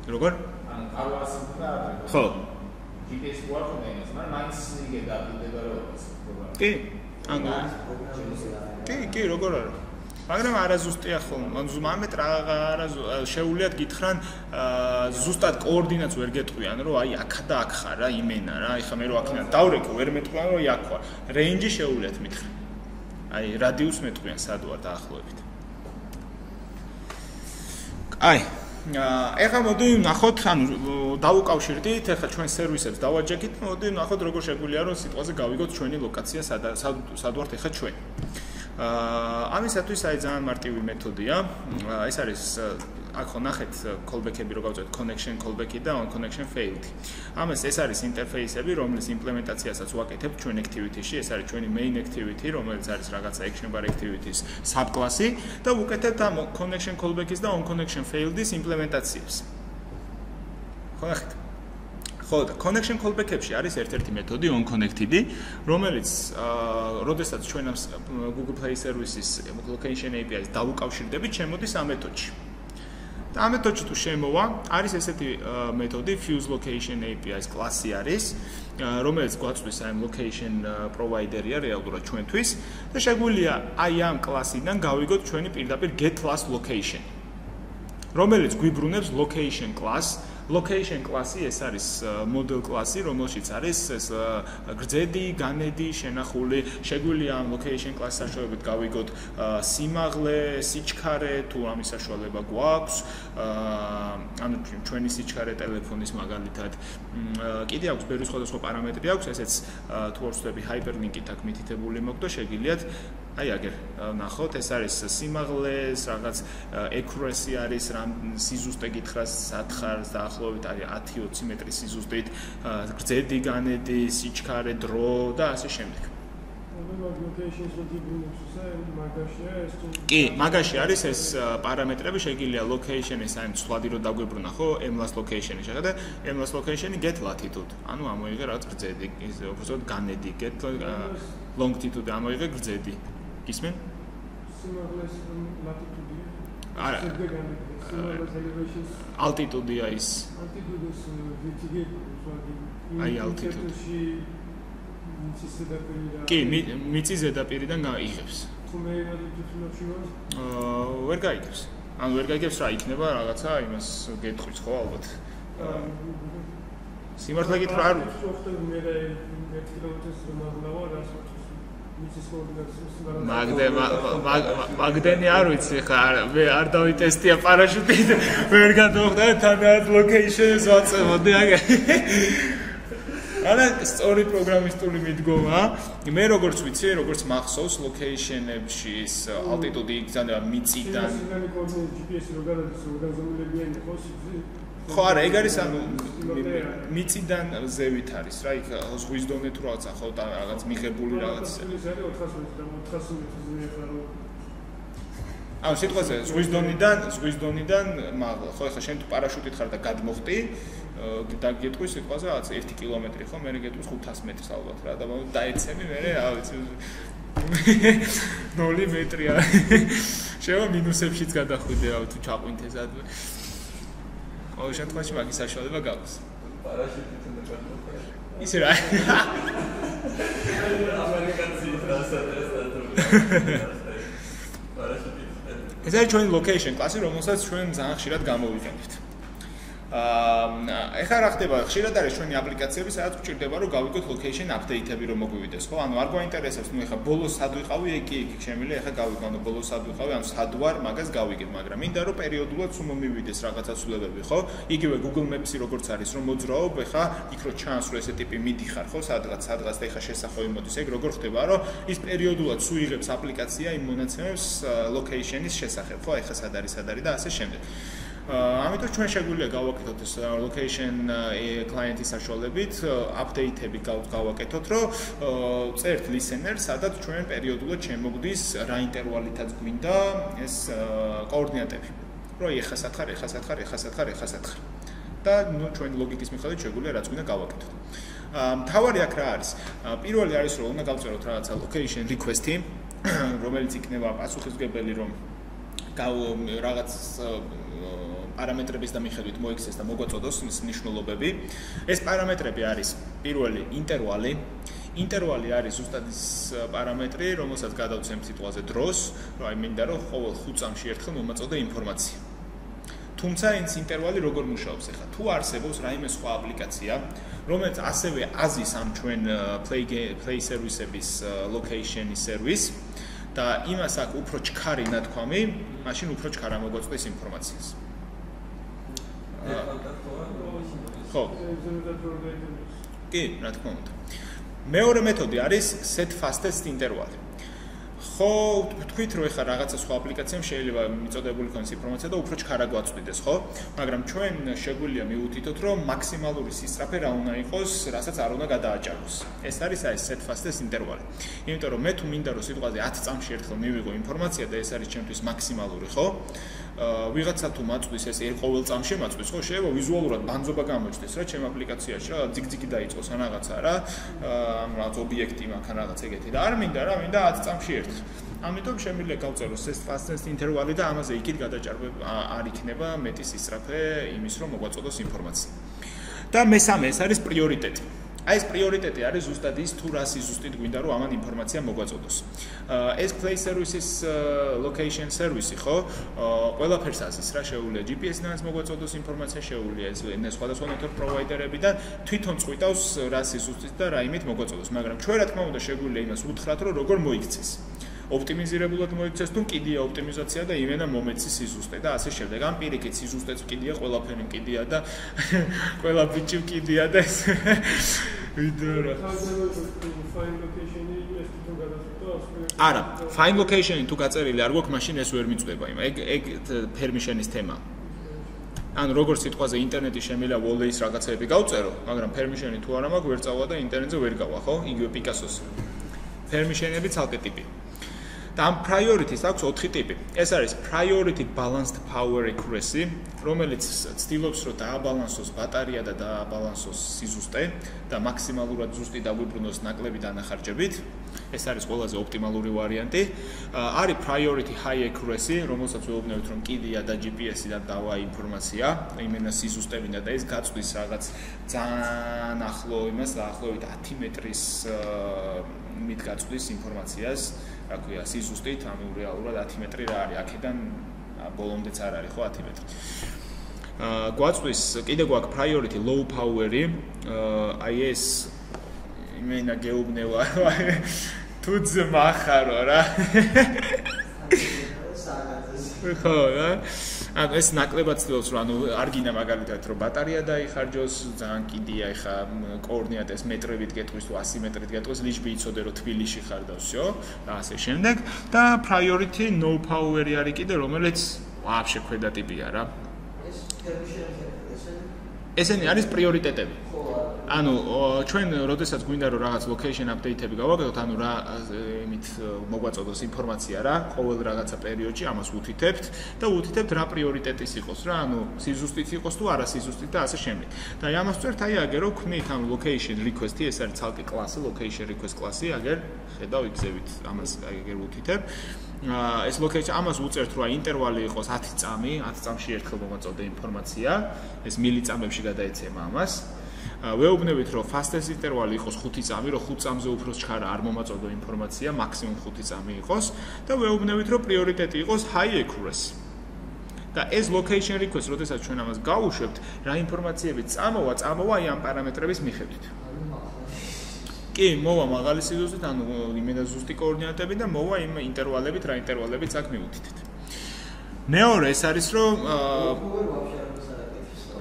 [SPEAKER 1] როგორ?
[SPEAKER 5] ან თავას უნდა არა.
[SPEAKER 1] ხო.
[SPEAKER 5] GPS გვაქვს იმას, მაგრამ მაინც იგება აპლიკაციას.
[SPEAKER 1] კი. ანუ კი, როგორ არა. მაგრამ არაზუსტია ხოლმე. მამეთ რა შეუულიათ გითხრან ზუსტად კოორდინატს ვერ გეტყვიან, რომ აი აქა და აქ ხარ რა, იმენა რა. ეხლა მე რო აქედან დავრეკო, ვერ მეტყვიან, რომ აქ ვარ. რეინჯი შეუულიათ მითხრან. აი რადიუსს მეტყვიან, სად ვარ დაახლოებით. აი ეხლა მოდი ნახოთ, ანუ დავუკავშირდით, ეხლა ჩვენ სერვისებს დავაჯექით, მოდი ნახოთ როგორ შეგვიძლია რომ სიტყვაზე გავიგოთ ჩვენი ლოკაცია სად ვართ ეხლა ჩვენ. ამისათვის აი ძალიან მარტივი მეთოდია. ეს არის აქ ხო ნახეთ callback-ები რო გავწევთ connection callback-ი და on connection failed. ამას ეს არის ინტერფეისები, რომლის იმპლემენტაციასაც ვაკეთებ ჩვენ activity-ში, ეს არის ჩვენი main activity, რომელიც არის რაღაცა action bar activity-ის subclass-ი და ვუკეთებთ ამ connection callback-ის და on connection failed-ის იმპლემენტაციებს. ხო ნახეთ. ხო და connection callback-ებში არის ერთ-ერთი მეთოდი on connected-ი, რომელიც როდესაც ჩვენ ამ Google Play Services location API-ს დავუკავშირდებით, შემოდის ამ მეთოდში. და ამ მეთოდში თუ შემოვა, არის ესეთი მეთოდი fuse location API-ის კლასი არის, რომელიც გვაწვდის აი ამ location provider-ია რეალურად ჩვენთვის და შეგვიძლია აი ამ კლასიდან გავიგოთ ჩვენი პირდაპირ get last location, რომელიც გვიბრუნებს location class, location კლასი ეს არის model კლასი, რომელშიც არის ეს გრძედი, განედი, შენახული. შეგვიძლია ამ location კლასის საშუალებით გავიგოთ სიმაღლე, სიჩქარე, თუ ამის საშუალება გვაქვს. ანუ ჩვენი სიჩქარე ტელეფონის მაგალითად. კიდე აქვს ბევრი სხვადასხვა პარამეტრი აქვს, ესეც თუ არ ვცდები hyperlink-ით აქ მითითებული მოხდა, შეგიძლიათ აი აგერ ნახოთ, ეს არის სიმაღლე, რაღაც accuracy არის, რამ სიზუსტე გითხრას სათხარს დაახლოებით არის 10-20 მეტრის სიზუსტით, გრძედი, განედი, სიჩქარე, დრო და ასე შემდეგ. კი, მაგაში არის ეს პარამეტრები, შეგიძლია location-ის აი სვლადი რო დაგვებრუნა, ხო, MLAS location-ი შეხედე, MLAS location-ი get latitude. ანუ ამოიღე რაღაც გრძედი, ისე უბრალოდ განედი, get longitude ამოიღე გრძედი. ისმენ?
[SPEAKER 3] სიმაღლეს latitude-ია.
[SPEAKER 1] არა. altitude-ია ის.
[SPEAKER 3] Altitude-ის ვიწიგე,
[SPEAKER 1] აი altitude. კი, მიწის ზედაპირიდან გაიღებს.
[SPEAKER 3] ხუმე altitude-ში
[SPEAKER 1] ვერ გაიგებს. ანუ ვერ გაიგებს რა იქნება რაღაცა იმას გეტყვის ხო ალბათ. სიმართლე გითხრა არ
[SPEAKER 3] ვხდები მე 1 კილომეტრს მაღლა რას
[SPEAKER 1] მაგდენი არ ვიცი ხა მე არ დავიტესტია პარაშუტით ვერ გადავხდა თანაც location-ს ვაწევოდი აგე არა სწორი პროგრამისტული მიდგომა მე როგორც ვიცი როგორც მახსოვს location-ებში ის altitude იგზავნება მიწიდან
[SPEAKER 3] GPS-ი რო გადადის რო გაზომილებიანი იყოს
[SPEAKER 1] ხო არა ეგ არის ანუ მიწიდან ზევით არის რა იქ ზღვის დონე თუ რაღაცა ხო და რაღაც მიღებული რაღაც
[SPEAKER 3] ის არის 400 მეტრზე ხარ
[SPEAKER 1] ანუ სიტყვაზე ზღვის დონიდან მაღლა ხო ეხლა შენ თუ პარაშუტით ხარ და გადმოხტი და გეტყვის სიტყვაზე რაღაც 1 კილომეტრი ხო მე გეტყვის 500 მეტრს ალბათ რა და დაეცემი მე რა ვიცი 0 მეტრია შევა მინუსებშიც გადახვიდე რა თუ ჩაყვინთე სადმე ყოველ შემთხვევაში მაგის საშუალება გაქვს.
[SPEAKER 2] პარაშუტით უნდა გადმოხტე.
[SPEAKER 1] ისე რა.
[SPEAKER 2] ამერიკაცის დასაწყისად. პარაშუტით.
[SPEAKER 1] ეს არის ჩვენი location კლასი, რომელსაც ჩვენ ძალიან ხშირად გამოვიყენებთ. ეხლა რა ხდება? ხშირად არის ჩვენი აპლიკაციები, სადაც გვჭირდება რომ გავიგოთ location update-ები რომ მოგვივიდეს, ხო? ანუ არ გვაინტერესებს, ნუ ეხლა ბოლოს სად ვიყავი, ეგ შემიძლია ეხლა გავიგო, ანუ ბოლოს სად ვიყავი, ანუ სად ვარ, მაგას გავიგებ, მაგრამ მინდა რომ პერიოდულად სულ მომივიდეს რაღაცა ცვლილებები, ხო? იგივე Google Maps-ი როგორც არის, რომ მოძრაობ, ეხლა იქ რო ჩანს, რომ ესე ტიპი მიდიხარ, ხო? სადღაც და ეხლა შესახვევი მოდის, ეგ როგორ ხდება, რომ ის პერიოდულად სულ იღებს აპლიკაცია იმ მონაცემებს location-ის შესახებ, ხო? ეხლა სად არის და ასე შემდეგ. ამიტომ ჩვენ შეგვიძლია გავაკეთოთ ეს location client-ის საშუალებით update-ები გავაკეთოთ, რომ წერთ listener-ს, სადაც ჩვენ პერიოდულად შემოგდის რა ინტერვალითაც გვინდა ეს კოორდინატები. რომ ეხა სათხარ. და ნუ ჩვენ ლოგიკის მიხედვით შეგვიძლია რაც გვინდა გავაკეთოთ. მთავარი აქ რა არის? პირველი არის რომ უნდა გავწეროთ რაღაცა location request-ი, რომელიც იქნება პასუხისმგებელი რომ რაღაც პარამეტრების და მიხედვით მოიქცეს და მოგვაწოდოს ის ნიშნულობები. ეს პარამეტრები არის პირველი ინტერვალი. ინტერვალი არის ზუსტად ის პარამეტრი, რომელსაც გადავცემ სიტყვაზე დროს, რომ აი მინდა რომ ყოველ 5 წამში ერთხელ მომაწოდე ინფორმაცია. თუმცა ეს ინტერვალი როგორ მუშაობს ახლა? თუ არსებობს რაიმე სხვა აპლიკაცია, რომელიც ასევე აზის ამ ჩვენ play service-ების location-ის service და იმას აქვს უფრო ჩქარი ნათქვამი, მაშინ უფრო ჩქარა მოგვაწვდის ინფორმაციას. ხო. კი, რა თქმა უნდა. მეორე მეთოდი არის set fastest interval. ხო, თქვით რომ ეხლა რაღაცა სხვა აპლიკაციამ შეიძლება მიწოდებული ქონდეს ინფორმაცია და უფრო ჩქარა გვაწვდეს, ხო? მაგრამ ჩვენ შეგვიძლია მივუთითოთ, რომ მაქსიმალური სისწრაფე რა უნდა იყოს, რასაც არ უნდა გადააჭარბოს. ეს არის აი set fastest interval. იმიტომ რომ მე თუ მინდა რომ სიტყვაზე 10 წამში ერთხელ მივიღო ინფორმაცია და ეს არის ჩემთვის მაქსიმალური, ხო? ვიღაცა თუ მაწვდის ეს ყოველ წამში მაწვდის, ხო? შეიძლება ვიზუალურად ბანძობა გამოჩნდეს რა ჩემ აპლიკაციაში რა, ძიგძიგი დაიწყოს ან რაღაცა რა, რაღაც ობიექტი მაგან რაღაც ეგეთი და არ მინდა რა, მინდა 10 წამში ერთხელ. ამიტომ შემიძლია გავწერო set fastest interval-ი და ამაზე იქით გადაჭარბება არ იქნება მეტი სისწრაფე იმის რომ მოგვაწოდოს ინფორმაცია. და მესამე ეს არის პრიორიტეტი. აი ეს პრიორიტეტი არის ზუსტად ის თუ რა სიზუსტით გვინდა რომ ამან ინფორმაცია მოგვაწოდოს. ეს play services location service ხო? ყველაფერს ასის რა შეუძლია GPS-დანაც მოგვაწოდოს ინფორმაცია, შეუძლია ეს სხვადასხვა network provider-ებიდან თვითონ წვიტავს რა სიზუსტით და რა იმით მოგვაწოდოს, მაგრამ ჩვენ რა თქმა უნდა შეგვიძლია იმას უთხრათ რომ როგორ მოიქცეს. ოპტიმიზირებულად მოიქცეს თუ კიდია ოპტიმიზაცია და იმენა მომეცის სიზუსტე და ასე შემდეგ. ამ პირიქით სიზუსტეც კიდია, ყველაფერი კიდია და ყველა ბიჭი კიდია და ეს ვიდრე არა, find location-ი თუ გაწერილი არ გვაქვს, მაშინ ეს ვერ მიწდება იმ. ეგ permission-ის თემაა. ანუ როგორც სიტყვაზე ინტერნეტი შემიძლია always რაღაცები გავწერო, მაგრამ permission-ი თუ არა მაქვს, ვერ წავა და ინტერნეტზე ვერ გავა, ხო? იგივე Picasso-ს. permission-ები ცალკე ტიპი. და ამ priority-ს აქვს 4 ტიპი. ეს არის priority balanced power accuracy, რომელიც ცდილობს რომ დააბალანსოს ბატარია და დააბალანსოს სიზუსტე და მაქსიმალურად ზუსტი დაგვიბრუნოს ნაკლები დანახარჯებით. ეს არის ყველაზე ოპტიმალური ვარიანტი. არის priority high accuracy, რომელსაც ვეუბნებით რომ კიდია და GPS-დან დავა ინფორმაცია, იმენა სიზუსტებინა და ეს გაწვდის რაღაც ძალიან ახლო იმას, დაახლოებით 10 მეტრის მით გაწვდის ინფორმაციას. რა ქვია, სიზუსტით, ანუ რეალურად 10 მეტრი რა არის, აქედან ბოლომდეც არ არის, ხო, 10 მეტრი. გვაწვის, კიდე გვაქვს priority low power-ი, აი ეს იმენა გეუბნება, თუ ძმახარო რა. ხო, რა. ანუ ეს ნაკლებად ცდილობს რომ ანუ არ გინდა მაგალითად რომ ბატარია დაიხარჯოს, ძალიან კიდია ეხა კოორდინატეს მეტრებით გეტყვის თუ 100 მეტრით გეტყვის, ლიჩბი იცოდე რომ თბილისში ხარ და всё და ასე შემდეგ და priority no power-ი არის კიდე რომელიც ვაფშე ქვედა ტიპია რა. ესენი არის პრიორიტეტები. ანუ ჩვენ როდესაც გვინდა რომ რაღაც location update-ები გავაკეთოთ, ანუ რა იმით მოგვაწოდოს ინფორმაცია რა, ყოველ რაღაცა პერიოდში ამას ვუთითებთ და ვუთითებთ რა პრიორიტეტის იყოს რა, ანუ სიზუსტით იყოს თუ არა სიზუსტით და ასე შემდეგ. და ამას ვწერთ აი აგერ რო ქმნით ამ location request-ი, ეს არის ცალკე კლასი, location request კლასი, აგერ ხედავ იქზევით ამას აგერ ვუთითებ. ეს location ამას უწერთ რომ აი ინტერვალი იყოს 10 წამი, 10 წამში ერთხელ მომაწოდე ინფორმაცია, ეს მილიწამებში გადაეცემა ამას. ვეუბნებით რომ fastest interval იყოს 5 წამი, რომ 5 წამზე უფრო ჩქარა არ მომაწოდო ინფორმაცია, მაქსიმუმ 5 წამი იყოს და ვეუბნებით რომ პრიორიტეტი იყოს high accuracy. და ეს location request, როდესაც ჩვენ ამას გავუშვებთ, რა ინფორმაციები წამოვა აი ამ პარამეტრების მიხედვით. კი, მოვა მაღალი სიზუსტით, ანუ იმენა ზუსტი კოორდინატები და მოვა იმ ინტერვალებით, რა ინტერვალებით აქ მივუთითეთ. მეორე ეს არის რომ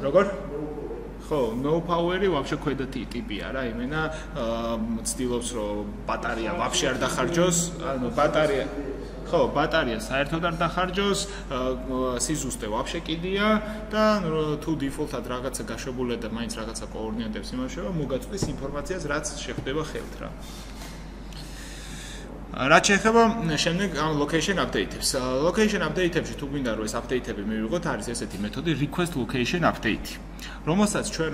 [SPEAKER 1] როგორ? ხო, no power-ი ვაფშე ქვედა ტიპია რა, იმენა ცდილობს რომ ბატარია ვაფშე არ დახარჯოს, ანუ ბატარია ხო, ბატარია საერთოდ არ დახარჯოს, სიზუსტე ვაფშე კიდია და თუ default-ად რაღაცა გაშვებულია და მაინც რაღაცა კოორდინატებს იმუშავა, მოგაწვდის ინფორმაციას, რაც შეხვდება ხელთ რა. რაც შეეხება შემდეგ ამ location update-ებს. Location update-ებში თუ გვინდა რომ ეს update-ები მივიღოთ, არის ესეთი მეთოდი request location update, რომელსაც ჩვენ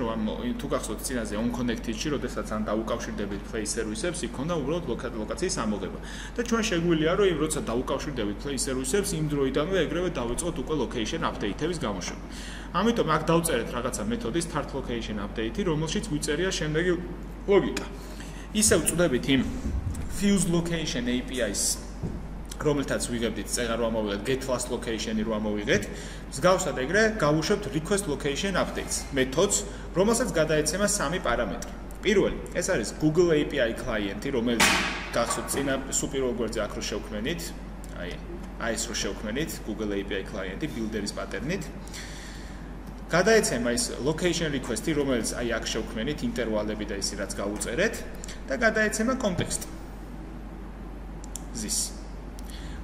[SPEAKER 1] თუ გახსოვთ წინაზე on connected-ში, როდესაც ან დაუკავშირდებით play service-ებს, იქ ქონდა უბრალოდ ლოკაციის ამოღება. და ჩვენ შეგვიძლია რომ იმ როცა დაუკავშირდებით play service-ებს, იმ დროიდანვე ეგრევე დავიწყოთ უკვე location update-ების გამოშვება. ამიტომ აქ დავწერეთ რაღაცა მეთოდი start location update, რომელშიც ვიწერია შემდეგი ლოგიკა. ისევ ვწვდებით იმ fuse location API-ს, რომელთაც ვიღებდით წეღარ რომ ამოვიღეთ get fast location-ი რომ ამოვიღეთ, მსგავსად ეგრე გავუშვებთ request location updates მეთოდს, რომელსაც გადაეცემა 3 პარამეტრი. პირველი, ეს არის Google API client-ი, რომელიც გახსოვთ წინა სუპირ გვერდზე აქ რო შევქმნით, აი ეს რო შევქმნით Google API client-ი builder-ის პატერნით. გადაეცემა ის location request-ი, რომელიც აი აქ შევქმნით ინტერვალები და ისი რაც გავუწერეთ და გადაეცემა კონტექსტი. ზის.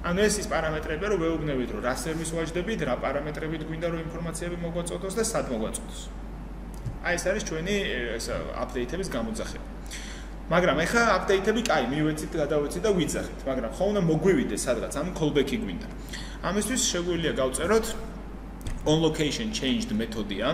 [SPEAKER 1] ანუ ეს ის პარამეტრები, რომ ვეუბნებით, რომ რა სერვისს ვაჯდებით, რა პარამეტრებით გვინდა რომ ინფორმაციები მოგვაწოდოს და სად მოგვაწოდოს. აი ეს არის ჩვენი აპდეიტების გამოძახება. მაგრამ ეხლა აპდეიტები კაი, მივეცით, გადავეცით და ვიძახით, მაგრამ ხო უნდა მოგვივიდეს სადღაც, ანუ callback-ი გვინდა. ამისთვის შეგვიძლია გავწეროთ on location changed მეთოდია,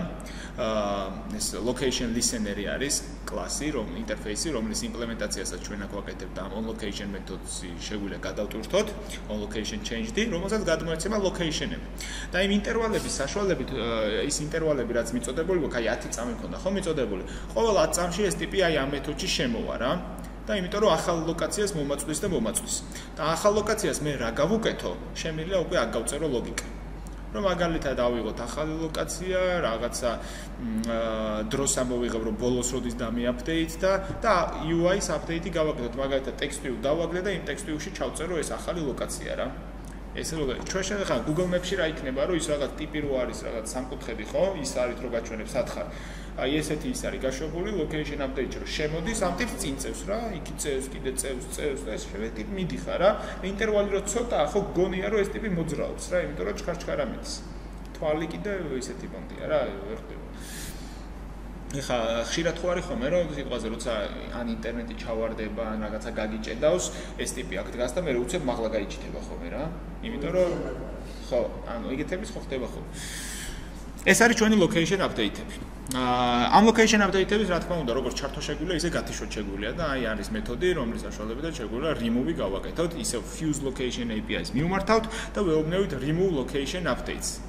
[SPEAKER 1] ეს location listener-ი არის კლასი, ინტერფეისი, რომლის იმპლემენტაციასაც ჩვენ აქ ვაკეთებთ და on location მეთოდში შეგვიძლია გადავტვირთოთ on location change-ი, რომელსაც გადმოეცემა location-ები. და იმ ინტერვალების საშუალებით ის ინტერვალები რაც მიწოდებული გვაქვს, აი 10 წამი მქონდა, ხო მიწოდებული. ყოველ 10 წამში ეს ტიპი აი ამ მეთოდში შემოვა რა. და იმიტომ რომ ახალ ლოკაციას მომაწვდის და მომაწვდის. და ახალ ლოკაციას მე რა გავუკეთო? შემიძლია უკვე აქ გავწერო ლოგიკა. რომ მაგალითად ავიღოთ ახალი ლოკაცია, რაღაცა დროს ამოვიღებ რომ ბოლოს როდის დამიაპდეიტ და UI-ს აპდეიტი გავაკეთოთ, მაგალითად text view დავაგდე და იმ text view-ში ჩავწერო ეს ახალი ლოკაცია რა. ეს ჩვენ შეხა Google Maps-ში რა იქნება, რომ ის რაღაც ტიპი რო არის, რაღაც სამკუთხედი ხო? ის არის რო გაჩვენებს სათხარ. აი ესეთი ის არის გაშვებული location update-ში რომ შემოდის ამ ტიპს წინ წევს რა, იქ წევს, კიდე წევს და ეს შევე ტიპი მიდიხარ რა. ინტერვალი რო ცოტა ხო გონია რომ ეს ტიპი მოძრაობს რა, იმიტომ რომ ჩქარ ამის. თვალი კიდე ესეთი პონტია რა, ვერ ხდება. ეხა ხშირად ხო არის ხოლმე რომ სიტყვაზე როცა ან ინტერნეტი ჩავარდება, ან რაღაცა გაგიჭედავს, ეს ტიპი აქ დგას და მე უცებ მაღლა გაიჭითება ხოლმე რა. იმიტომ რომ ხო, ანუ ეგეთების ხო ხდება ხო. ეს არის ჩვენი location update-ები. ამ location update-ების რა თქმა უნდა, როგორც ჩართო შეგვიძლია, ისე გათიშოთ შეგვიძლია და აი არის მეთოდი, რომლის საშუალებითაც შეგვიძლია remove-ი გავაკეთოთ, ისე fuse location API-ს მივმართავთ და ვეუბნებით remove location updates.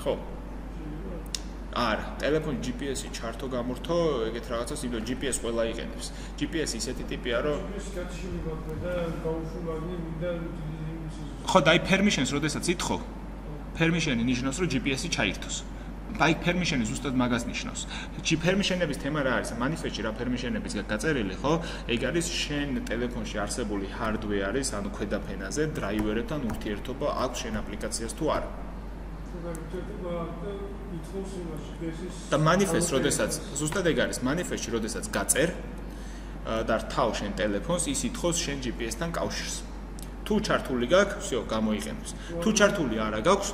[SPEAKER 1] ხო. არა, ტელეფონ GPS-ი ჩართო გამორთო, ეგეთ რაღაცას, იმიტომ GPS ყველა იყენებს. GPS ისეთი ტიპია, რომ ხო, და აი permissions, როდესაც ითხოვ, permission-ი ნიშნავს, რომ GPS-ი ჩაირთოს. აი permission-ი ზუსტად მაგას ნიშნავს. permission-ების თემა რა არის? manifest-ში რა permission-ებიც გაწერილი, ხო? ეგ არის შენ ტელეფონში არსებული hardware-ის, ანუ ქვედაფენაზე დრაივერებთან ურთიერთობა აქვს შენ აპლიკაციას თუ არა. და manifest, როდესაც ზუსტად ეგ არის, manifest-ში როდესაც გაწერ და რთავ შენ ტელეფონს, ის ითხოვს შენ GPS-თან კავშირს. თუ ჩართული გაქვს, всё, გამოიყენებს. თუ ჩართული არა გაქვს,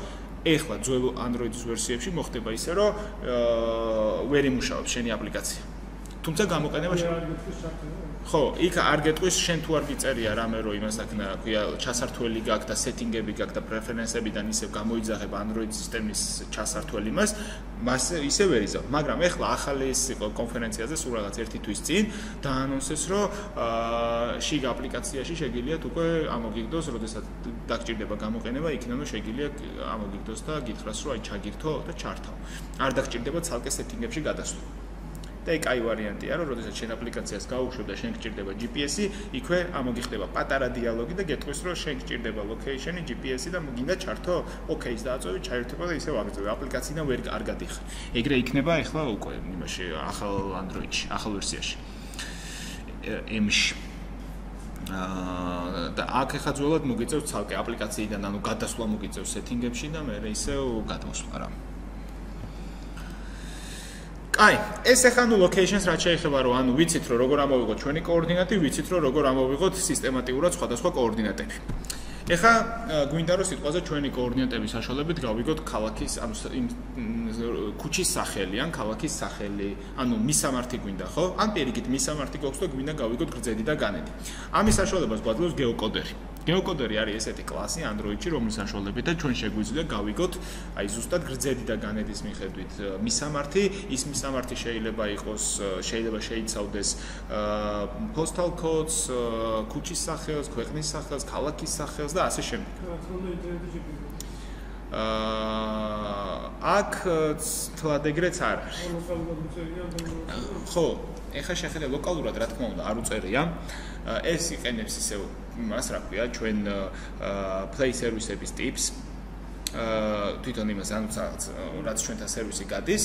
[SPEAKER 1] ეხლა ძველ Android-ის ვერსიებში მოხდება ისე, რომ ვერ იმუშავებს შენი აპლიკაცია. თუმცა გამოყენება ხო, იქ არ გეტყვის შენ თუ არ გიწერია რამე რომ იმას აქ ნაქვია ჩასართველი გაქვს და setting-ები გაქვს და preference-ებიდან ისევ გამოიძახებ Android სისტემის ჩასართველი მას ისე ვერ იზამ, მაგრამ ეხლა ახალი ის იყო კონფერენციაზე სულ რაღაც ერთი თვის წინ დაანონსეს რომ შიგ აპლიკაციაში შეგიძლიათ უკვე ამოგიგდოს, როდესაც დაგჭირდება გამოყენება, იქნებო შეგიძლიათ ამოგიგდოს და გითხრას რომ აი ჩაგირთო და ჩართავ. არ დაგჭირდება ცალკე setting-ებში გადასვლა. და ეგ კაი ვარიანტია, რომ როდესაც შენ აპლიკაციას გაუშვებ და შენ გჭირდება GPS-ი, იქვე ამოგიხდება პატარა დიალოგი და გეტყვის, რომ შენ გჭირდება location-ი, GPS-ი და გინდა ჩართო, OK-ს დააწოვე, ჩაერთება და ისევ აგრძელე. აპლიკაციიდან ვერ არ გადიხარ. ეგრე იქნება ახლა უკვე იმაში ახალ Android-ში, ახალ ვერსიაში. M-ში. და აქ ახლა ძველად მოგიწევს ცალკე აპლიკაციიდან, ანუ გადასვლა მოგიწევს setting-ებში და მე ისევ გადმოსვლა რა. აი, ეს ახლა ნუ locations რაც შეიძლება რომ ანუ ვიცით რომ როგორ ამოვიღოთ ჩვენი კოორდინატი, ვიცით რომ როგორ ამოვიღოთ სისტემატიურად სხვადასხვა კოორდინატები. ეხლა გვინდა რომ სიტყვაზე ჩვენი კოორდინატების საშუალებით გავიგოთ ქალაქის ანუ ქუჩის სახელი ან ქალაქის სახელი, ანუ მისამართი გვინდა, ხო? ან პირიქით მისამართი გვაქვს და გვინდა გავიგოთ გრძედი და განედი. ამის საშუალებას გვაძლევს გეოკოდერი. გეოკოდერი არის ესეთი კლასი Android-ში, რომლის საშუალებითაც ჩვენ შეგვიძლია გავიგოთ აი ზუსტად გრძედი და განედის მიხედვით მისამართი, ის მისამართი შეიძლება იყოს, შეიძლება შეიცავდეს postal codes, ქუჩის სახელს, ქვეყნის სახელს, ქალაქის სახელს და ასე შემდეგ. აქ თლად ეგრეც არ არის. ხო, ეხლა შეხედე ლოკალურად რა თქმა უნდა არ უწერია. ეს იყენებს ისევ იმას, რა ქვია, ჩვენ play service-ების ტიპს. თვითონ იმას ანუ რაც ჩვენთან სერვისი გადის,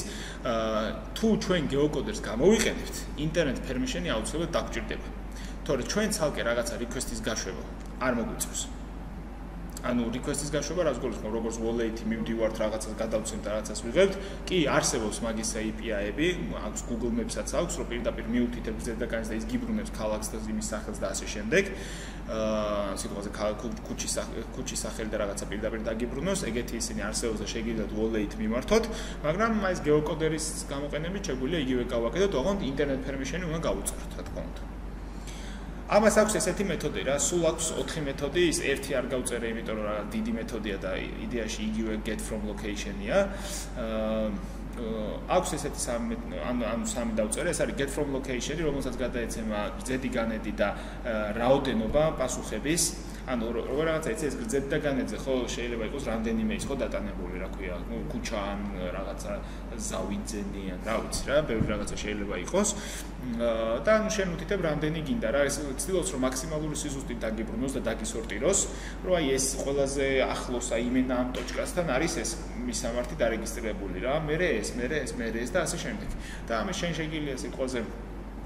[SPEAKER 1] თუ ჩვენ გეოკოდერს გამოვიყენებთ, internet permission-ი აუცილებლად დაგჭირდება. თორე ჩვენ ცალკე რაღაცა request-ის გაშვება არ მოგვიწევს. ანუ request-ის გაშვება რაც გულისხმობს, როგორც wallet-ი მივდივართ რაღაცას გადავცემთ და რაღაცას ვიღებთ, კი არსებობს მაგის API-ები, აქვს Google Maps-აც აქვს, რომ პირდაპირ მიუთითებს გზებს და განს და ის გიბრუნებს ქალაქს და იმის სახელს და ასე შემდეგ. სიტყვაზე ქუჩის სახელი და რაღაცა პირდაპირ დაგიბრუნოს, ეგეთი ისინი არსებობს და შეგიძლიათ wallet მიმართოთ, მაგრამ ეს გეოკოდერის გამოყენებით შეგვიძლია იგივე გავაკეთოთ, ოღონდ internet permission-ი უნდა გავუწყოთ, რა თქმა უნდა. ამას აქვს ესეთი მეთოდი რა, სულ აქვს 4 მეთოდი, ის ერთი არ გავწერე, იმიტომ რომ რაღაც დიდი მეთოდია და იდეაში იგივე get from location-ია. აქვს ესეთი სამი დავწერე, ეს არის get from location-ი, რომელსაც გადაეცემა გრძედი განედი და რაოდენობა პასუხების. ანუ როგორ რაღაცა იცი ეს გრძედი და განედზე ხო შეიძლება იყოს რამდენიმე ის ხო დატანებული, რა ქვია, ქუჩა ან რაღაცა ზავიძენი ან რა ვიცი რა, ბევრი რაღაცა შეიძლება იყოს. და ანუ შენ უთითებ რამდენი გინდა რა, ეს ცდილობს რომ მაქსიმალური სიზუსტით დაგიბრუნოს და დაგისორტიროს, რომ აი ეს ყველაზე ახლოს აი იმენა ამ ტოჩკასთან არის ეს მისამართი დარეგისტრირებული რა, მერე ეს და ასე შემდეგ. და ამის შენ შეგიძლია სიტყვაზე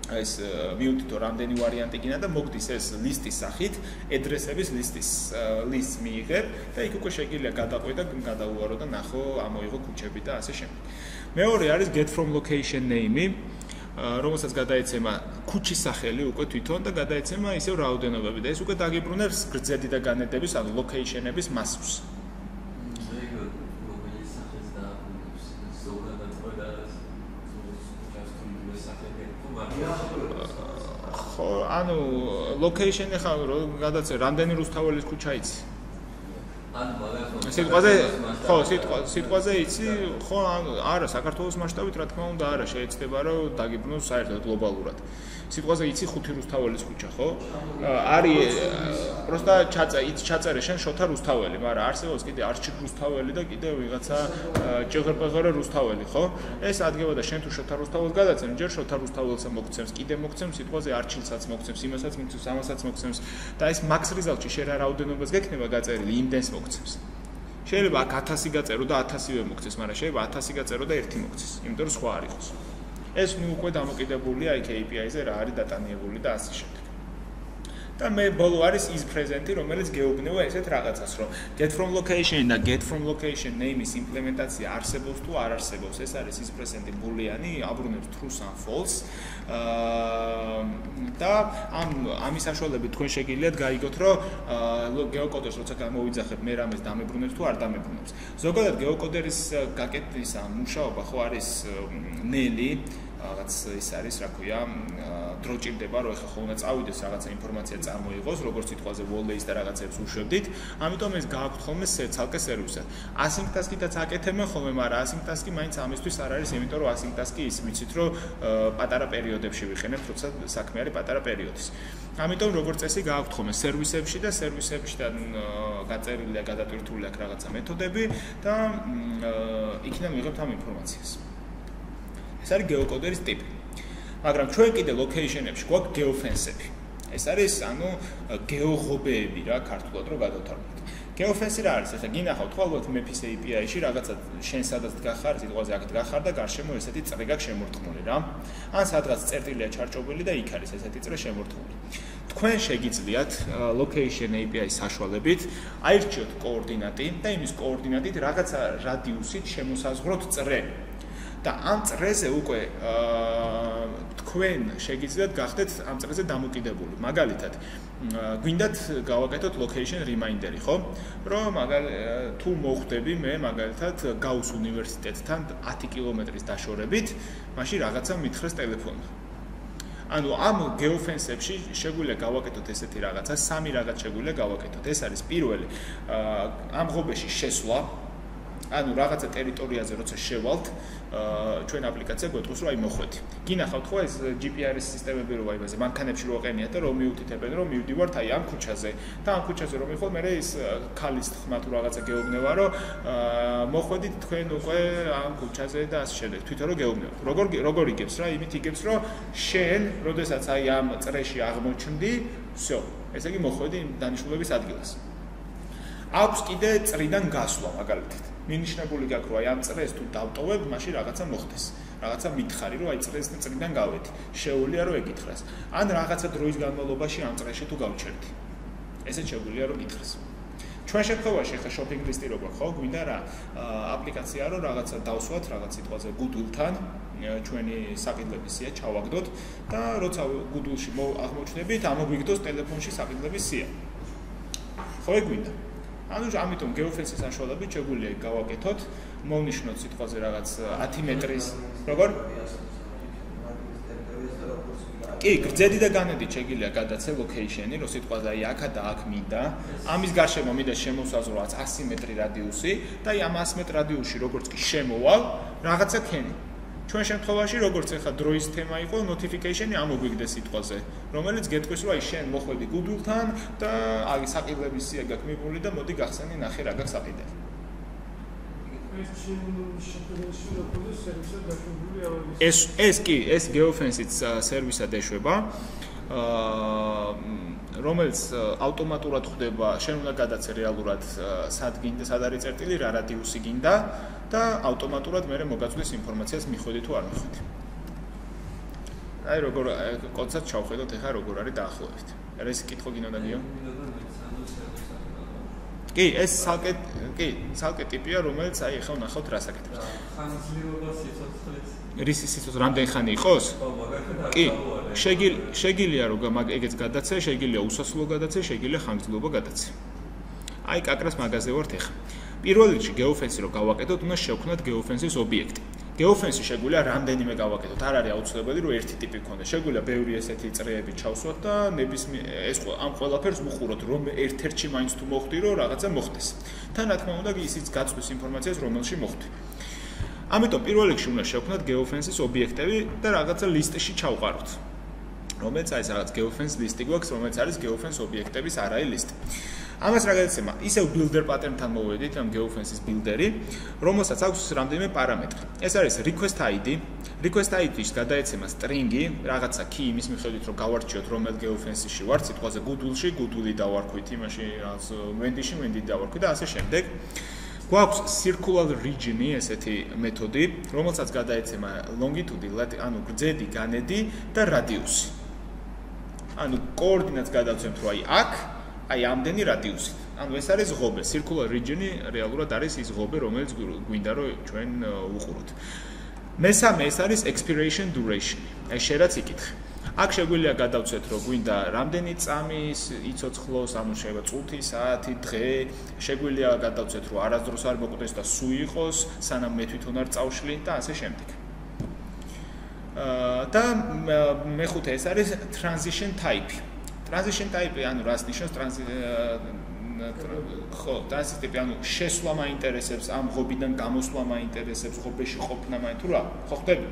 [SPEAKER 1] ეს მიუთითო რამდენი ვარიანტი გინდა და მოგდის ეს ლისტის სახით, ედრესების ლისტს მიიღებ და იქ უკვე შეგიძლია გადაყვე და გადაუარო და ნახო, ამოიღო ქუჩები და ასე შემდეგ. მეორე არის get from location name-ი, რომელსაც გადაეცემა ქუჩის სახელი უკვე თვითონ და გადაეცემა ისევ რაოდენობები და ეს უკვე დაგიბრუნებს გრძედი და განედების, ანუ location-ების მასივს. ხო, ანუ location-ი ხა გადაწერე, რამდენი რუსთაველის ქუჩა იცი?
[SPEAKER 2] ან მაგას
[SPEAKER 1] სიტყვაზე იცი, ხო, არა, საქართველოს მასშტაბით რა თქმა უნდა არა, შეიძლება რომ დაგიბრუნოს საერთოდ გლობალურად. სიტყვაზე იცი 5 რუსთაველის ქუჩა, ხო? არის просто ჩაწერე შენ შოთა რუსთაველი, მაგრამ არსებობს კიდე არჩილ რუსთაველი და კიდე ვიღაცა ჭეღერპეღერე რუსთაველი, ხო? ეს ადგება და შენ თუ შოთა რუსთაველს გადაცემ, ჯერ შოთა რუსთაველსა მოგცემს, კიდე მოგცემს სიტყვაზე არჩილსაც მოგცემს, იმასაც მოგცემს, ამასაც მოგცემს და ეს max result-ში შენ რა რაოდენობას გექნება გაწერილი, იმდენს მოგცემს. შეიძლება აქ 1000 გაწერო და 1000-ივე მოგცეს, მაგრამ შეიძლება 1000 გაწერო და 1 მოგცეს, იმიტომ რომ სხვა არ იყოს. ეს ნუ უკვე დამოკიდებულია იქ API-ზე რა არის დატანებული და ასე შემდეგ. და მე ბოლო არის is present-ი, რომელიც გეუბნება ესეთ რაღაცას, რომ get from location და get from location name-ის იმპლემენტაცია არსებობს თუ არ არსებობს. ეს არის is present-ი ბულიანი, აბრუნებს true ან false. და ამის საშუალებით თქვენ შეგიძლიათ გაიგოთ, რომ გეოკოდერს როცა გამოვიძახებ, მე რამეს დამებრუნებს თუ არ დამებრუნებს. ზოგადად გეოკოდერის გაკეთების მუშაობა ხო არის ნელი, რაღაც ის არის, რა ქვია, დრო ჭირდება, რომ ეხლა ხო უნდა წავიდეს რაღაცა ინფორმაცია წარმოიღოს, როგორც სიტყვაზე wall-layers და რაღაცებს უშვებდით. ამიტომ ეს გააქვთ ხოლმე ცალკე სერვისად. async task-ითაც აკეთებენ ხოლმე, მაგრამ async task-ი მაინც ამისთვის არ არის, იმიტომ რომ async task-ი ის ვიცით, რომ პატარა პერიოდებში ვიხენებთ, როცა საქმე არის პატარა პერიოდის. ამიტომ როგორც წესი გააქვთ ხოლმე სერვისებში და სერვისებშიდან გაწერილია, გადატვირთული აქვს რაღაცა მეთოდები და იქიდან მიღებთ ამ ინფორმაციას. ეს არის გეოკოდერის ტიპი. მაგრამ ჩვენ კიდე location-ებში გვაქვს geofence-ები. ეს არის, ანუ გეოღობეები რა, ქართულად რო გადავთარგმნოთ. geofence რა არის? ეხლა გინახავთ ხო ალბათ MEPIS API-ში რაღაცა შენ სადაც დგახარ, სიტყვაზე აქ დგახარ და გარშემო ესეთი წრე გაქვს შემორტყმული რა. ან სადღაც წერტილია ჩარჭობილი და იქ არის ესეთი წრე შემორტყმული. თქვენ შეგიძლიათ location API-ის საშუალებით აირჩიოთ კოორდინატი და იმის კოორდინატით რაღაცა რადიუსით შემოსაზღვროთ წრე. და ამ წრეზე უკვე თქვენ შეგიძლიათ გახდეთ ამ წრეზე დამოკიდებული. მაგალითად, გვინდათ გავაკეთოთ location reminder-ი, ხო? რომ თუ მოხვდები მე მაგალითად გაუს უნივერსიტეტთან 10 კილომეტრის დაშორებით, მაშინ რაღაცა მითხრეს ტელეფონი. ანუ ამ geofence-ებში შეგვიძლია გავაკეთოთ ესეთი რაღაცა, 3 რაღაც შეგვიძლია გავაკეთოთ. ეს არის პირველი, ამ ღობეში შესვლა. ანუ რაღაცა ტერიტორიაზე როცა შევალთ, ჩვენ აპლიკაცია გვეტყვის რომ აი მოხვედი. გინახავთ ხო ეს GPS სისტემები რო ვაიბაზე, მანქანებში რო აყენიათ და რომ მიუთითებენ რომ მივდივართ აი ამ ქუჩაზე. და ამ ქუჩაზე რომ მიხვალ, მე ის ქალის თხმა თუ რაღაცა გეუბნება რომ მოხვედით თქვენ უკვე ამ ქუჩაზე და ასე შემდეგ. თვითონ რო გეუბნებათ. როგორ იგებს რა? იმით იგებს რომ შენ, როდესაც აი ამ წრეში აღმოჩნდი, всё. ესე იგი მოხვედი დანიშნულების ადგილას. აქვს კიდე წრიდან გასვლა მაგალითად. მინიშნებული გაქვს რომ აი ამ წრეს თუ დავტოვებ, მაშინ რაღაცა მოხდეს. რაღაცა მითხარი რომ აი წრიდან გავედი. შეუძლია რომ ეკითხრას. ან რაღაცა დროის განმავლობაში ამ წრეში თუ გავჩერდი. ესეც შეუძლია რომ ეკითხეს. ჩვენ შემთხვევაში ხა shopping list-ი როგორ ხო გვინდა რა აპლიკაცია რომ რაღაცა დავსვათ რაღაც სიტყვაზე Google-თან ჩვენი საკითხების სია ჩავაგდოთ და როცა Google-ში აღმოჩნდებით, ამოგვიგდოს ტელეფონში საკითხების სია. ხო გვინდა. ანუ ამიტომ geofence-ის საშუალებით შეგვიძლია გავაკეთოთ, მოვნიშნოთ სიტყვაზე რაღაც 10 მეტრის, როგორ? კი, გრძედი და განედით შეგიძლია გადაცე location-ი, რო სიტყვაზე აი აქა და აქ მინდა. ამის გარშემო მინდა შემოსაზღვროს 100 მეტრი რადიუსი და აი ამ 100 მეტრ რადიუსში როგორც კი შემოვალ, რაღაცა ქენი. ჩვენ შემთხვევაში როგორც ახლა დროის თემა იყო, notification-ი ამოგვიგდეს სიტყვაზე, რომელიც გეტყვის, რომ აი შენ მოხვედი Google-თან და აი საყიდლების სია გაქვს მიღული და მოდი გახსენი ნახე რა გაქვს საყიდელი. ეს geofence-იც სერვისად ეშვება, რომელიც ავტომატურად ხდება, შენ უნდა გადაცე რეალურად სად გინდა, სად არის წერტილი, რა რადიუსი გინდა და ავტომატურად მე მოგაწვდის ინფორმაციას მიხვედი თუ არ მიხვედი. აი როგორ კონცერტ ჩავხედოთ ახლა როგორ არის დაახლოებით. ეს კითხვა გინდა გიო? კი, ეს ცალკე ტიპია, რომელიც აი ახლა ვნახავთ რა საკეთებს.
[SPEAKER 2] ხანგრძლივობა სიცოცხლეს.
[SPEAKER 1] რის სიცოცხლე რამდენი ხანი იყოს? კი, შეგიძლია რომ ეგეც გადაცე, შეგიძლია უსასრულო გადაცე, შეგიძლია ხანგრძლივობა გადაცე. აი კაკრას მაგაზე ვართ ახლა. პირველ რიგში geofence-ი რო გავაკეთოთ, უნდა შევქმნათ geofence-ის ობიექტი. geofence-ი შეგვიძლია რამდენიმე გავაკეთოთ. არ არის აუცილებელი რომ ერთი ტიპი გქონდეს. შეგვიძლია ბევრი ესეთი წრეები ჩავსვათ და ეს ამ ყველაფერს ვუყუროთ, რომ ერთ-ერთში მაინც თუ მოხდი, რომ რაღაცა მოხდეს. თან რა თქმა უნდა, ისიც გაწვის ინფორმაციას, რომელში მოხდი. ამიტომ პირველ რიგში უნდა შევქმნათ geofence-ის ობიექტები და რაღაცა ლისტში ჩავყაროთ. რომელიც არის რაღაც geofence ლისტი გვაქვს, რომელიც არის geofence ობიექტების არაი ლისტი. ამას რა გადაცემა? ისევ builder pattern-თან მოვედით, ამ geofence-ის builder-ი, რომელსაც აქვს რამდენიმე პარამეტრი. ეს არის request ID. request ID-ს გადაეცემა string-ი, რაღაცა key იმის მიხედვით, რომ გავარჩიოთ რომელ geofence-ში ვართ, სიტყვაზე Google-ში, Google-ი დავარქვით, იმაში რაღაც Wendy-ში, Wendy-ი დავარქვით და ასე შემდეგ. გვაქვს circular region-ი, ესეთი მეთოდი, რომელსაც გადაეცემა longitude, ანუ გრძედი, განედი და radius-ი. ანუ კოორდინატს გადავცემთ, რომ აი აქ აი ამდენი რადიუსით. ანუ ეს არის ღობე, circular region-ი რეალურად არის ის ღობე, რომელიც გვინდა რომ ჩვენ უყუროთ. მესამე ეს არის expiration duration. აი შენ რაც იკითხე. აქ შეგვიძლია გადავცეთ, რომ გვინდა რამდენი წამის იცოცხლოს, ანუ შეიძლება წუთი, საათი, დღე, შეგვიძლია გადავცეთ, რომ არასდროს არ მოკვდეს და სულ იყოს, სანამ მე თვითონ არ წავშლი და ასე შემდეგ. და მეხუთე ეს არის transition type. Transition type, ანუ რას ნიშნავს ხო, transition type, ანუ შესვლა მაინტერესებს, ამ ღობიდან გამოსვლა მაინტერესებს, ღობეში ყოფნა თუ რა, ხო ხდები?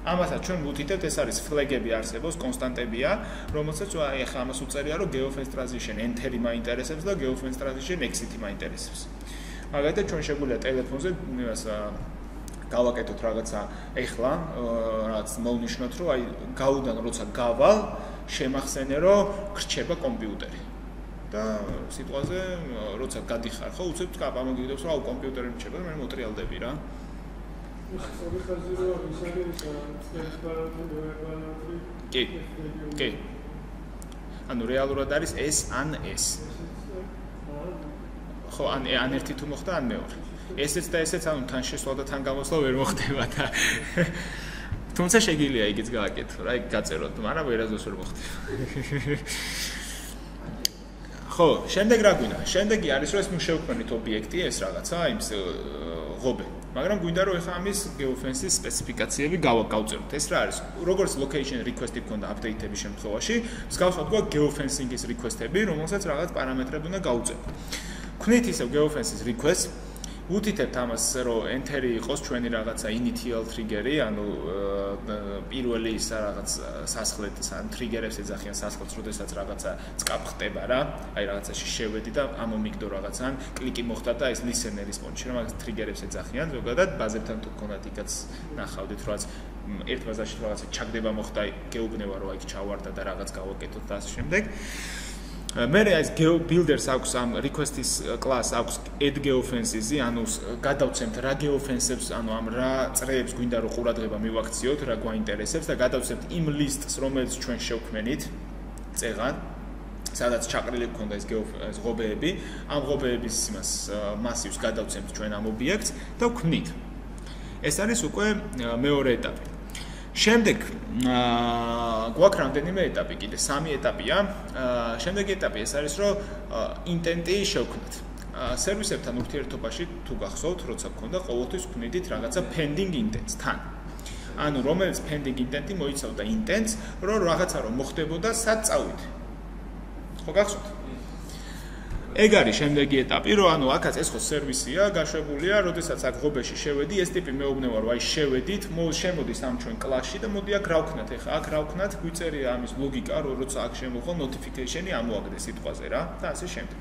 [SPEAKER 1] ამასაც ჩვენ ვუთითებთ, ეს არის flag-ები არსებობს, კონსტანტებია, რომელსაც აი ახლა ამას უწერია, რომ geofence transition enter-ი მაინტერესებს და geofence transition exit-ი მაინტერესებს. მაგალითად, ჩვენ შეგვიძლია ტელეფონზე იმას გავაკეთოთ რაღაცა ეხლა, რაღაც მოვნიშნოთ, რომ აი გაუდან როცა გავალ შემახსენე რომ გრჩება კომპიუტერი და სიტყვაზე როცა გადიხარ ხო უცებ კაპა მოგიგდებს რომ აუ კომპიუტერი მრჩება და მე მოტრიალდები რა კი ანუ რეალურად არის ეს ან ეს ხო ან ერთი თუ მოხდა ან მეორე ესეც და ესეც ანუ თან შესვლა და თან გამოსვლა ვერ მოხდება და თუმცა შეგიძლია იგიც გააკეთო რა იქ გაწეროთ მაგრამ ვერასდროს ვერ მოხდება ხო შემდეგ რა გვინდა შემდეგი არის რომ ეს ნუ შევქმნით ობიექტი ეს რაღაცა იმის ღობე მაგრამ გვინდა რომ ეხლა ამის geofence-ის სპეციფიკაციები გავწეროთ ეს რა არის როგორც location request-ი გქონდა update-ების შემთხვევაში მსგავსად გვაქვს geofencing-ის request-ები რომელსაც რაღაც პარამეტრები უნდა გავუწევთ ვქნით ისევ geofence-ის request უთითებთ ამას რომ enter-ი იყოს ჩვენი რაღაცა initial trigger-ი ანუ პირველი ის რაღაც სასხლეთის ან trigger-ებს ეძახიან სასხლეთს როდესაც რაღაცა წკაპ ხდება რა აი რაღაცაში შევედი და ამომიგდო რაღაცა ან კლიკი მოხდა და ეს listener response-ში რა მაგას trigger-ებს ეძახიან ზოგადად ბაზებთან თუ გქონდათ იქაც ნახავდით რომ ერთ ბაზაში რაღაცა ჩაგდება მოხდა გეუბნება რომ იქ ჩავარდა და რაღაც გავაკეთოთ და ასე შემდეგ მე ეს builders აქვს ამ request-ის class აქვს add geofences-ი, ანუ გადავცემთ რა geofences-ებს, ანუ ამ რა წრეებს გვინდა რომ ყურადღება მივაქციოთ, რა გვაინტერესებს და გადავცემთ იმ list-ს, რომელიც ჩვენ შევქმნით წეღან, სადაც ჩაყრილი გქონდა ეს ღობეები, ამ ღობეების იმას massivs გადავცემთ ჩვენ ამ ობიექტს და ვქმნით. ეს არის უკვე მეორე ეტაპი. შემდეგ გვაქვს რამდენიმე ეტაპი კიდე, 3 ეტაპია. შემდეგი ეტაპი ეს არის, რომ intent-ი შევქმნათ. სერვისებთან ურთიერთობაში თუ გახსოვთ, როცა გქონდა ყოველთვის ვქმნით რაღაცა pending intents-თან. ანუ რომელიც pending intent-ი მოიცავდა intents, რომ რაღაცა რომ მოხდებოდა, სად წავიდე. ხო გახსოვთ? ეგ არის შემდეგი ეტაპი, რომ ანუ აქაც ეს ხო სერვისია, გაშვებულია, როდესაც აქ ღობეში შევედი, ეს ტიპი მეუბნება, რომ აი შევედით, შემოდის ამ ჩვენ კლასში და მოდი აქ რავქნათ, ეხა აქ რავქნათ, გვიწერია ამის ლოგიკა, რომ როცა აქ შემოხო notification-ი ამოაგდეს სიტყვაზე რა და ასე შემდეგ.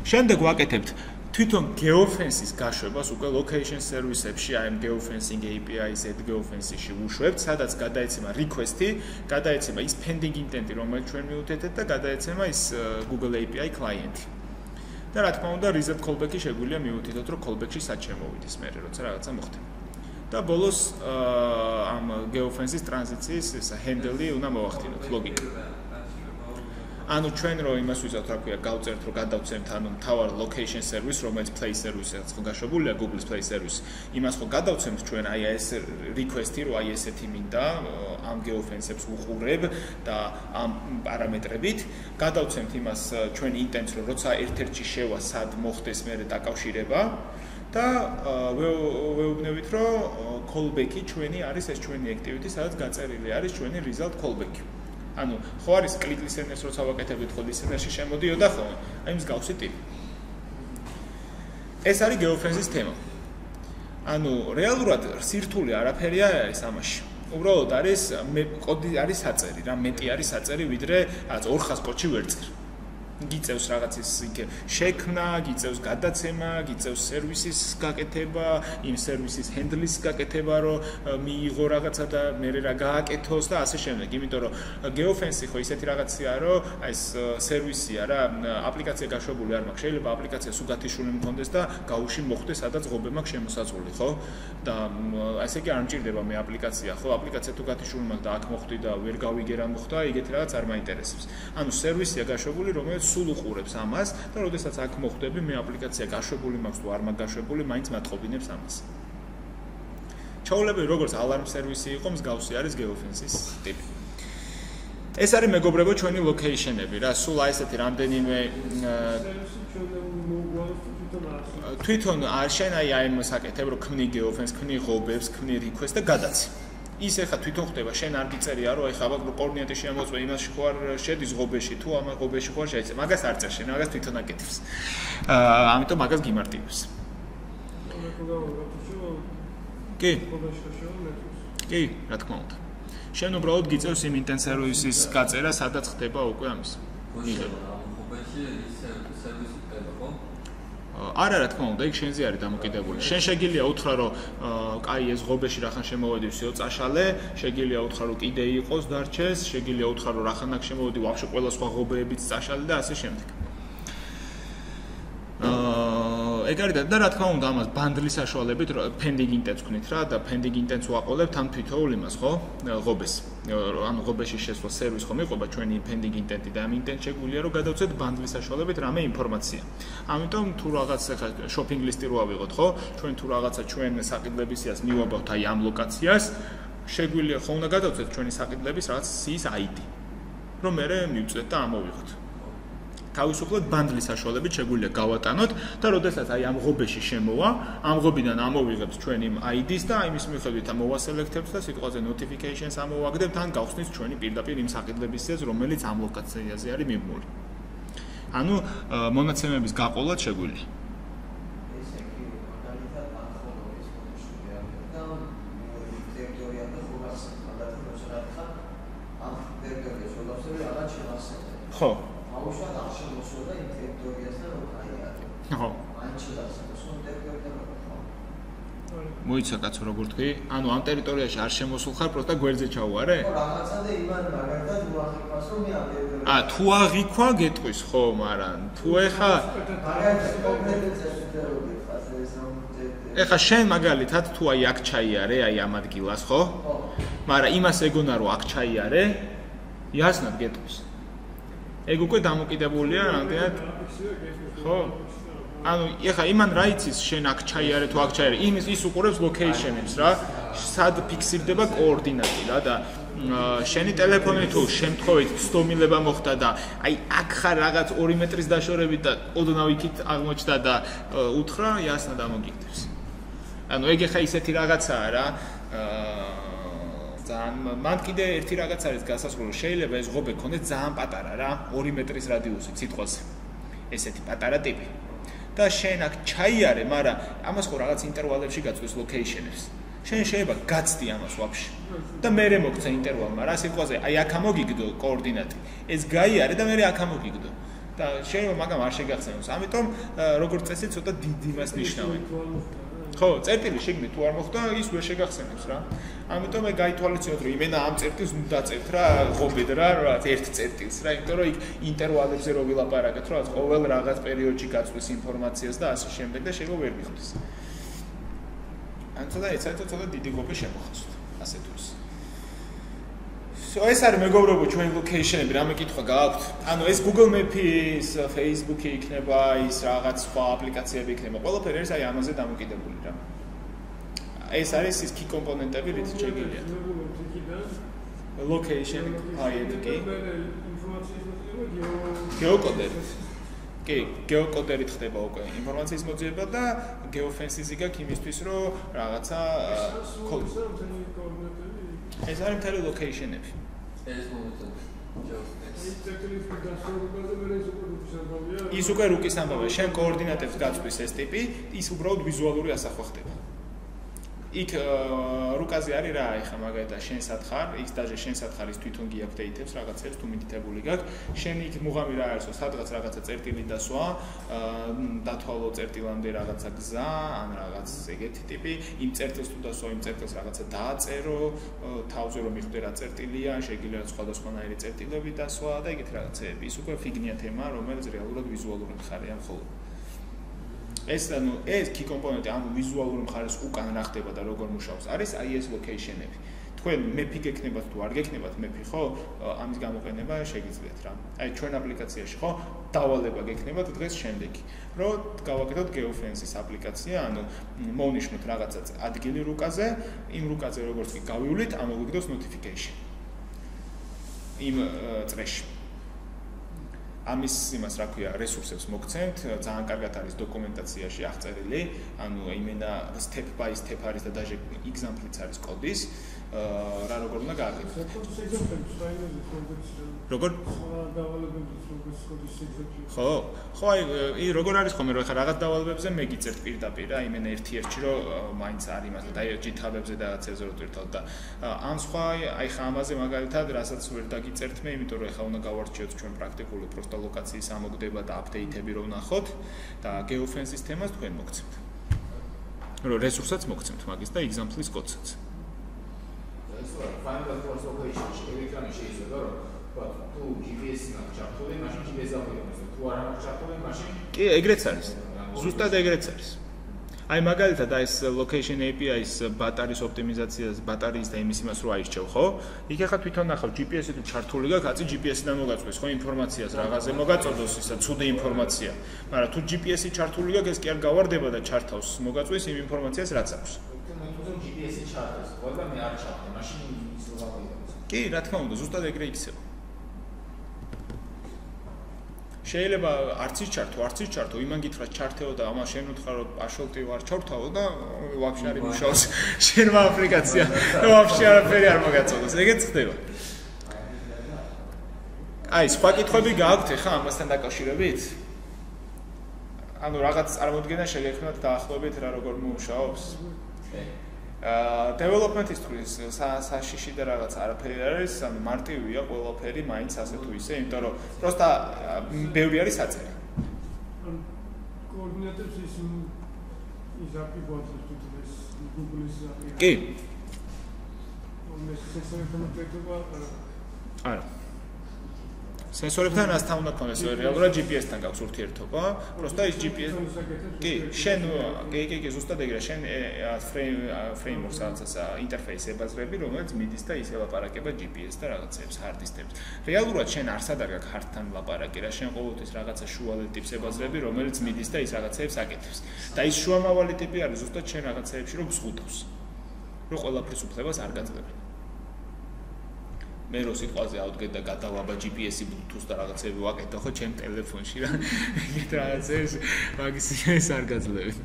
[SPEAKER 1] შემდეგ ვაკეთებთ თვითონ geofence-ის გაშვებას უკვე location service-ებში, აი ამ geofencing API-ს, ad geofence-ში ვუშვებთ, სადაც გადაეცემა request-ი, გადაეცემა ის pending intent-ი, რომელიც ჩვენ მივუთეთეთ და გადაეცემა ის Google API client-ი. და რა თქმა უნდა, result callback-ი შეგვიძლია მივუთითოთ, რომ callback-ში სად შემოვიდეს მერე, როცა რაღაცა მოხდება. და ბოლოს ამ geofence-ის ტრანზიციის ესა handle-ი უნდა მოვახდინოთ, ლოგიკა. ანუ ჩვენ რო იმას ვიზავთ, რა ქვია, გავწერთ, რომ გადავცემთ ანუ მთავარ location service, რომელიც play service-ს ხო გაშვებულია Google-ის play service. იმას ხო გადავცემთ ჩვენ აი ეს request-ი, რომ აი ესეთი მინდა ამ geofence-ებს ვუყურებ და ამ პარამეტრებით, გადავცემთ იმას ჩვენ intents, რომ როცა ერთ-ერთში შევა, სად მოხდეს მერე დაკავშირება და ვეუბნებით, რომ callback-ი ჩვენი არის ეს ჩვენი activity, სადაც გაწერილი არის ჩვენი result callback-ი. ანუ ხო არის click listeners როცა ვაკეთებთ ხო listener-ში შემოდიოდა ხო? აი მსგავსი ტიპი. ეს არის geofence-ის თემა. ანუ რეალურად სირთულე არაფერია არის ამაში. უბრალოდ არის კოდი არის საწერი რა, მეტი არის საწერი ვიდრე რაღაც 400 კოდში ვერ წერ. გიწევს რაღაცის იქ შექმნა, გიწევს გადაცემა, გიწევს სერვისის გაკეთება, იმ სერვისის handle-ის გაკეთება, რომ მიიღო რაღაცა და მე რა გააკეთოს და ასე შემდეგ. იმიტომ რომ geofence-ი ხო ისეთი რაღაცია, რომ აი ეს სერვისია რა, აპლიკაცია გაშვებული არ მაქვს. შეიძლება აპლიკაცია სუგათიშული მქონდეს და გაუში მოხდეს, სადაც ღობე მაქვს შემოსაწული, ხო? და ასე კი არ მჭირდება მე აპლიკაცია, ხო? აპლიკაცია თუ გათიშული მაქვს და აქ მოხდი და ვერ გავიგე რა მოხდა, ეგეთი რაღაც არ მაინტერესებს. ანუ სერვისია გაშვებული, რომელიც სულ უყურებს ამას და როდესაც აქ მოხდები მე აპლიკაცია გაშვებული მაქვს თუ არ მაქვს გაშვებული, მაინც მათყობინებს ამას. ჩაოლებები როგორც alarm service-ი იყო, მსგავსი არის geofence-ის ტიპი. ეს არის მეგობრებო ჩვენი location-ები რა, სულ აი ესეთი რამდენიმე თვითონ არ შენ აი ამ საკეთებ, რომ ქმნი geofence, ქმნი ღობებს, ქმნი request და გადაცი. ის ეხა თვითონ ხდება, შენ არ გიწერია, რომ ეხა აბა კოორდინატი შემოწმე, იმაში ხო არ შედის ღობეში, თუ ამ ღობეში ხო არ შეიძლება. მაგას არ წერს, შენ მაგას თვითონ აკეთებს. ამიტომ მაგას გიმარტივებს. კი. კი, რა თქმა უნდა. შენ უბრალოდ გიწევს იმ intent service-ის გაწერა, სადაც ხდება უკვე ამის.
[SPEAKER 2] მიღება. ღობეში ის სერვისი ხდება, ხო?
[SPEAKER 1] არა, რა თქმა უნდა, იქ შენზე არის დამოკიდებული. შენ შეგიძლია უთხრა, რომ კაი ეს ღობეში რახან შემოვედი, всё წაშალე, შეგიძლია უთხრა, რომ კიდე იყოს დარჩეს, შეგიძლია უთხრა, რომ რახან აქ შემოვედი, ვაფშე ყველა სხვა ღობეებიც წაშალე და ასე შემდეგ. ეგ არის და რა თქმა უნდა ამას ბანდლის საშუალებით pending intents ვქნით რა და pending intents ვაყოლებთ ამ თვითოულ იმას ხო ღობეს ანუ ღობეში შესვლა სერვის ხომ იყვება ჩვენი pending intent-ი და ამ intent შეგვიძლია რომ გადავცეთ ბანდლის საშუალებით რამე ინფორმაცია. ამიტომ თუ რაღაც ახლა shopping list-ი რო ავიღოთ ხო ჩვენ თუ რაღაცა ჩვენ საყიდლების სიას მივაბავთ აი ამ ლოკაციას შეგვიძლია ხო უნდა გადავცეთ ჩვენი საყიდლების რაღაც სიის ID რომ მე მივწვეთ და ამოვიღოთ. თავისუფლად ბანდლის საშუალებით შეგვიძლია გავატანოთ და როდესაც აი ამ ღობეში შემოვა, ამ ღობიდან ამოვიღებთ ჩვენ იმ ID-ს და იმის მიხედვით ამოვასელექტებთ და სიტყვაზე notifications ამოვაგდებთ ან გავხსნით ჩვენი პირდაპირ იმ საყიდლების სიას, რომელიც ამ ლოკაციაზე არის მიბმული. ანუ მონაცემების გაყოლად შეგვიძლია. ხო. ხო. მოიცა კაცო როგორ თქვი? ანუ ამ ტერიტორიაში არ შემოსულ ხარ, პროსტა გვერდზე ჩაუარე?
[SPEAKER 4] ხო, რაღაცა და იმან მაგალითად უაღიქვას რომ მე ამ ტერიტორიაზე.
[SPEAKER 1] თუ აღიქვა გეტყვის ხო, მაგრამ თუ ეხა
[SPEAKER 4] მაგალითად კონკრეტულ წესრიგად გიხარ ეს რომ
[SPEAKER 1] ეხა შენ მაგალითად თუ აი აქ ჩაიარე, აი ამ ადგილას, ხო?
[SPEAKER 4] ხო.
[SPEAKER 1] მაგრამ იმას ეგონა რომ აქ ჩაიარე, იასნად გეტყვის. ეგ უკვე დამოკიდებულია რამდენად ხო? ანუ ეხა იმან რა იცის შენ აქ ჩაიარე თუ აქ ჩაიარე ის უყურებს location-ებს რა სად ფიქსირდება კოორდინატი რა და შენი ტელეფონი თუ შემთხვევით ცდომილება მოხდა და აი აქ ხარ რაღაც 2 მეტრის დაშორებით და ოდნავ იქით აღმოჩნდა და უთხრა იასნა დამოგიგდებს. ანუ ეგ ეხა ისეთი რაღაცაა რა ძალიან მან კიდე ერთი რაღაც არის გასასვლელი, შეიძლება ეს ღობე ქონდეს ძალიან პატარა რა, 2 მეტრის რადიუსით სიტყვაზე. ესეთი პატარა ტიპი. და შენ აქ ჩაიარე, მაგრამ ამას ხო რაღაც ინტერვალებში გაწვის location-ებს. შენ შეიძლება გაცდი ამას ვაფშე. და მერე მოგცე ინტერვალმა, რა სიტყვაზე, აი აქ ამოგიგდო კოორდინატი. ეს გაიარე და მერე აქ ამოგიგდო. და შეიძლება მაგამ არ შეგახსენოს. ამიტომ როგორც წესი ცოტა დიდი მას ნიშნავენ. ხო, წერტილი შეგნით თუ არ მოხდა, ის ვერ შეგახსენებს რა. ამიტომ მე გაითვალისწინოთ, რომ იმენა ამ წერტილს უნდა დაწერთ რა, ღობედ რა, ერთ წერტილს რა, იმიტომ რომ იქ ინტერვალებზე რო ვილაპარაკეთ, რა, ყოველ რაღაც პერიოდში გაწვის ინფორმაციას და ასე შემდეგ და შეიძლება ვერ მიხდეს. ან ცოტა დიდი ღობე შემოხსნათ, ასე თუ ის. ეს არის მეგობრებო ჩვენ location-ები, რამე კითხვა გააქვთ? ანუ ეს Google Maps-ის, Facebook-ი იქნება, ის რაღაც სხვა აპლიკაციები იქნება. ყველაფერი არის აი ამაზე დამოკიდებული რა. ეს არის ის key კომპონენტები, რითიც შეგიძლიათ. Location ფაილები კი. გეოკოდერით. კი, გეოკოდერით ხდება უკვე ინფორმაციის მოძიება და geofences იქ იმისთვის, რომ რაღაცა ეს არის მთელი location-ები.
[SPEAKER 2] ეს მომენტი.
[SPEAKER 1] ის უკვე რუკის ამბავია, შენ კოორდინატებს გაწვის ეს ტიპი, ის უბრალოდ ვიზუალური ასახვა ხდება. იქ რუკაზე არის რა, ეხა მაგალითად შენ სათხარ, ის დაჟე შენ სათხარის თვითონ გიაპდეიტებს რაღაცებს თუ მითითებული გაქვს, შენ იქ მუღამი რა არისო, სადღაც რაღაცა წერტილი დასვა, დათვალო წერტილამდე რაღაცა გზა, ან რაღაც ეგეთი ტიპი, იმ წერტილს თუ დასვა, იმ წერტილს რაღაცა დააწერო, თავზე რომ მიხვდე რა წერტილია, შეიძლება სხვადასხვანაირი წერტილები დასვა და ეგეთი რაღაცეები. ის უკვე ფიგნია თემა, რომელიც რეალურად ვიზუალური მხარეა მხოლოდ. ეს key კომპონენტი ამ ვიზუალური მხარეს უკან რა ხდება და როგორ მუშაობს არის აი ეს location-ები. თქვენ map-ი გექნებათ თუ არ გექნებათ map-ი, ხო? ამის გამოყენება შეგიძლიათ რა. აი ჩვენ აპლიკაციაში ხო დავალება გექნებათ დღეს შემდეგი. რომ გავაკეთოთ geofences აპლიკაცია, ანუ მოვნიშნოთ რაღაცა ადგილი რუკაზე, იმ რუკაზე როგორც კი გავივლით, ამოვიგდოს notification. იმ წრეში. ამის იმას რა ქვია რესურსებს მოგცემთ, ძალიან კარგად არის დოკუმენტაციაში აღწერილი, ანუ იმენა step by step არის და даже example-იც არის კოდის, რა როგორ უნდა გააკეთოთ. როგორ? ხო, ხო, აი როგორ არის ხომ რომ ხა რაღაც დავალებებზე მეგიწერთ პირდაპირ რა, იმენა ერთ-ერთი რომ მაინც არის იმას და აი GitHub-ებზე და რაღაცებზე რო ვტვირთოთ და ან სხვა აი ხა ამაზე მაგალითად რასაც ვერ დაგიწერთ მე, იმიტომ რომ ხა უნდა გავარჩიოთ ჩვენ პრაქტიკული პროსტა ლოკაციის ამოგდება და აპდეიტები რო ვნახოთ და geofences თემას თქვენ მოგცემთ. რომ რესურსაც მოგცემთ მაგის და example-ის კოდსაც.
[SPEAKER 5] Find the first location. Electronic შეიძლება რომ თუ GPS-ი ჩართული, მაშინ GPS ავიღოთ. თუ არ აქვს ჩართული, მაშინ
[SPEAKER 1] კი, ეგრეც არის. ზუსტად ეგრეც არის. აი მაგალითად აი ეს location API-ის ბატარიის ოპტიმიზაციას, ბატარიის და იმის იმას რო აირჩევ, ხო? იქ ახლა თვითონ ნახავ GPS-ი თუ ჩართული გაქვს, აცი GPS-დან მოგაწვის, ხო, ინფორმაციას რაღაცე მოგაწოდოს ისა ცუდი ინფორმაცია. მაგრამ თუ GPS-ი ჩართული გაქვს, ეს კი არ გავარდება და ჩართავს, მოგაწვის იმ ინფორმაციას, რაც აქვს.
[SPEAKER 5] GPS-ი ჩართავს, ყველა მე არ ჩავდე, მაშინ ის რო გავიგებს.
[SPEAKER 1] კი, რა თქმა უნდა, ზუსტად ეგრე იქცევა. შეიძლება არც ის ჩართო, იმან გითხრა ჩართეო და ამას შენ უთხრა რომ პაშოლტი ვარ ჩავთავო და ვაფშე არ იმუშაოს შენმა აპლიკაცია და ვაფშე არაფერი არ მოგაწოდოს. ეგეც ხდება. აი, სხვა კითხვები გააქვთ ხა ამასთან დაკავშირებით? ანუ რაღაც წარმოდგენა შეგექმნათ დაახლოებით რა როგორ მუშაობს? development-ისთვის საშიში და რაღაც არაფერი არის, ანუ მარტივია ყველაფერი, მაინც ასე თუ ისე, იმიტომ რომ პროსტა ბევრი არის საწერი.
[SPEAKER 3] კოორდინატებს ის API ბოთს თვითონ Google-ის API.
[SPEAKER 1] კი. არა. სენსორებთან რასთან უნდა ქონდეს? რეალურად GPS-თან გაქვს ურთიერთობა. პროსტა ის GPS. კი, შენ კი, ზუსტად ეგრე, შენ framework-ს რაღაცას ინტერფეისს ებაზრები, რომელიც მიდის და ის ელაპარაკება GPS-ს და რაღაცებს, hard disk-ებს. რეალურად შენ არსად არ გაქვს hard-თან ლაპარაკი რა, შენ ყოველთვის რაღაცა შუალედ ტიპს ებაზრები, რომელიც მიდის და ის რაღაცებს აკეთებს. და ის შუამავალი ტიპი არის ზუსტად შენ რაღაცეებში რომ ზღუდავს. რომ ყველაფრის უფლებას არ გაძლევენ. მე რო სიტყვაზე ავდგეთ და გადავაბა GPS-ი Bluetooth და რაღაცები ვაკეთო ხო ჩემ ტელეფონში რა. ეგეთ რაღაცებს მაგის ეს არ გაძლევენ.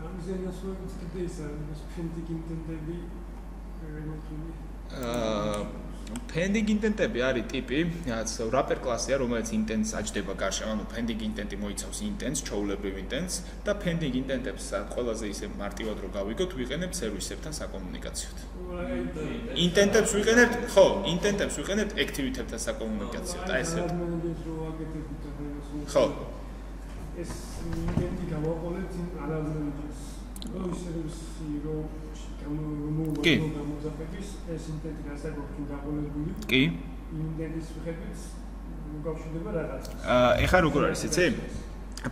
[SPEAKER 3] ამის ენასოებით კიდე ის არის ფინტიკ ინტენდები
[SPEAKER 1] pending intentები არის ტიპი, რაც wrapper კლასია, რომელიც intents აჯდება გარშემო, ანუ pending intenti მოიცავს intents, ჩაულებრივ intents და pending intentებს ყველაზე ისე მარტივად რო გავიგოთ, ვიყენებთ სერვისებთან საკომუნიკაციოდ. Intentებს ვიყენებთ, ხო, intentებს ვიყენებთ activity-ებთან საკომუნიკაციოდ. აი ესე. ხო.
[SPEAKER 3] ეს intenti გავაყოლეთ analysis.
[SPEAKER 1] კი.
[SPEAKER 3] ეს ინტენტი გასაგებია გაყოლებული.
[SPEAKER 1] კი.
[SPEAKER 3] ინტენტის მიხედვით უკავშირდება რაღაცას.
[SPEAKER 1] ეხლა როგორ არის, იცი?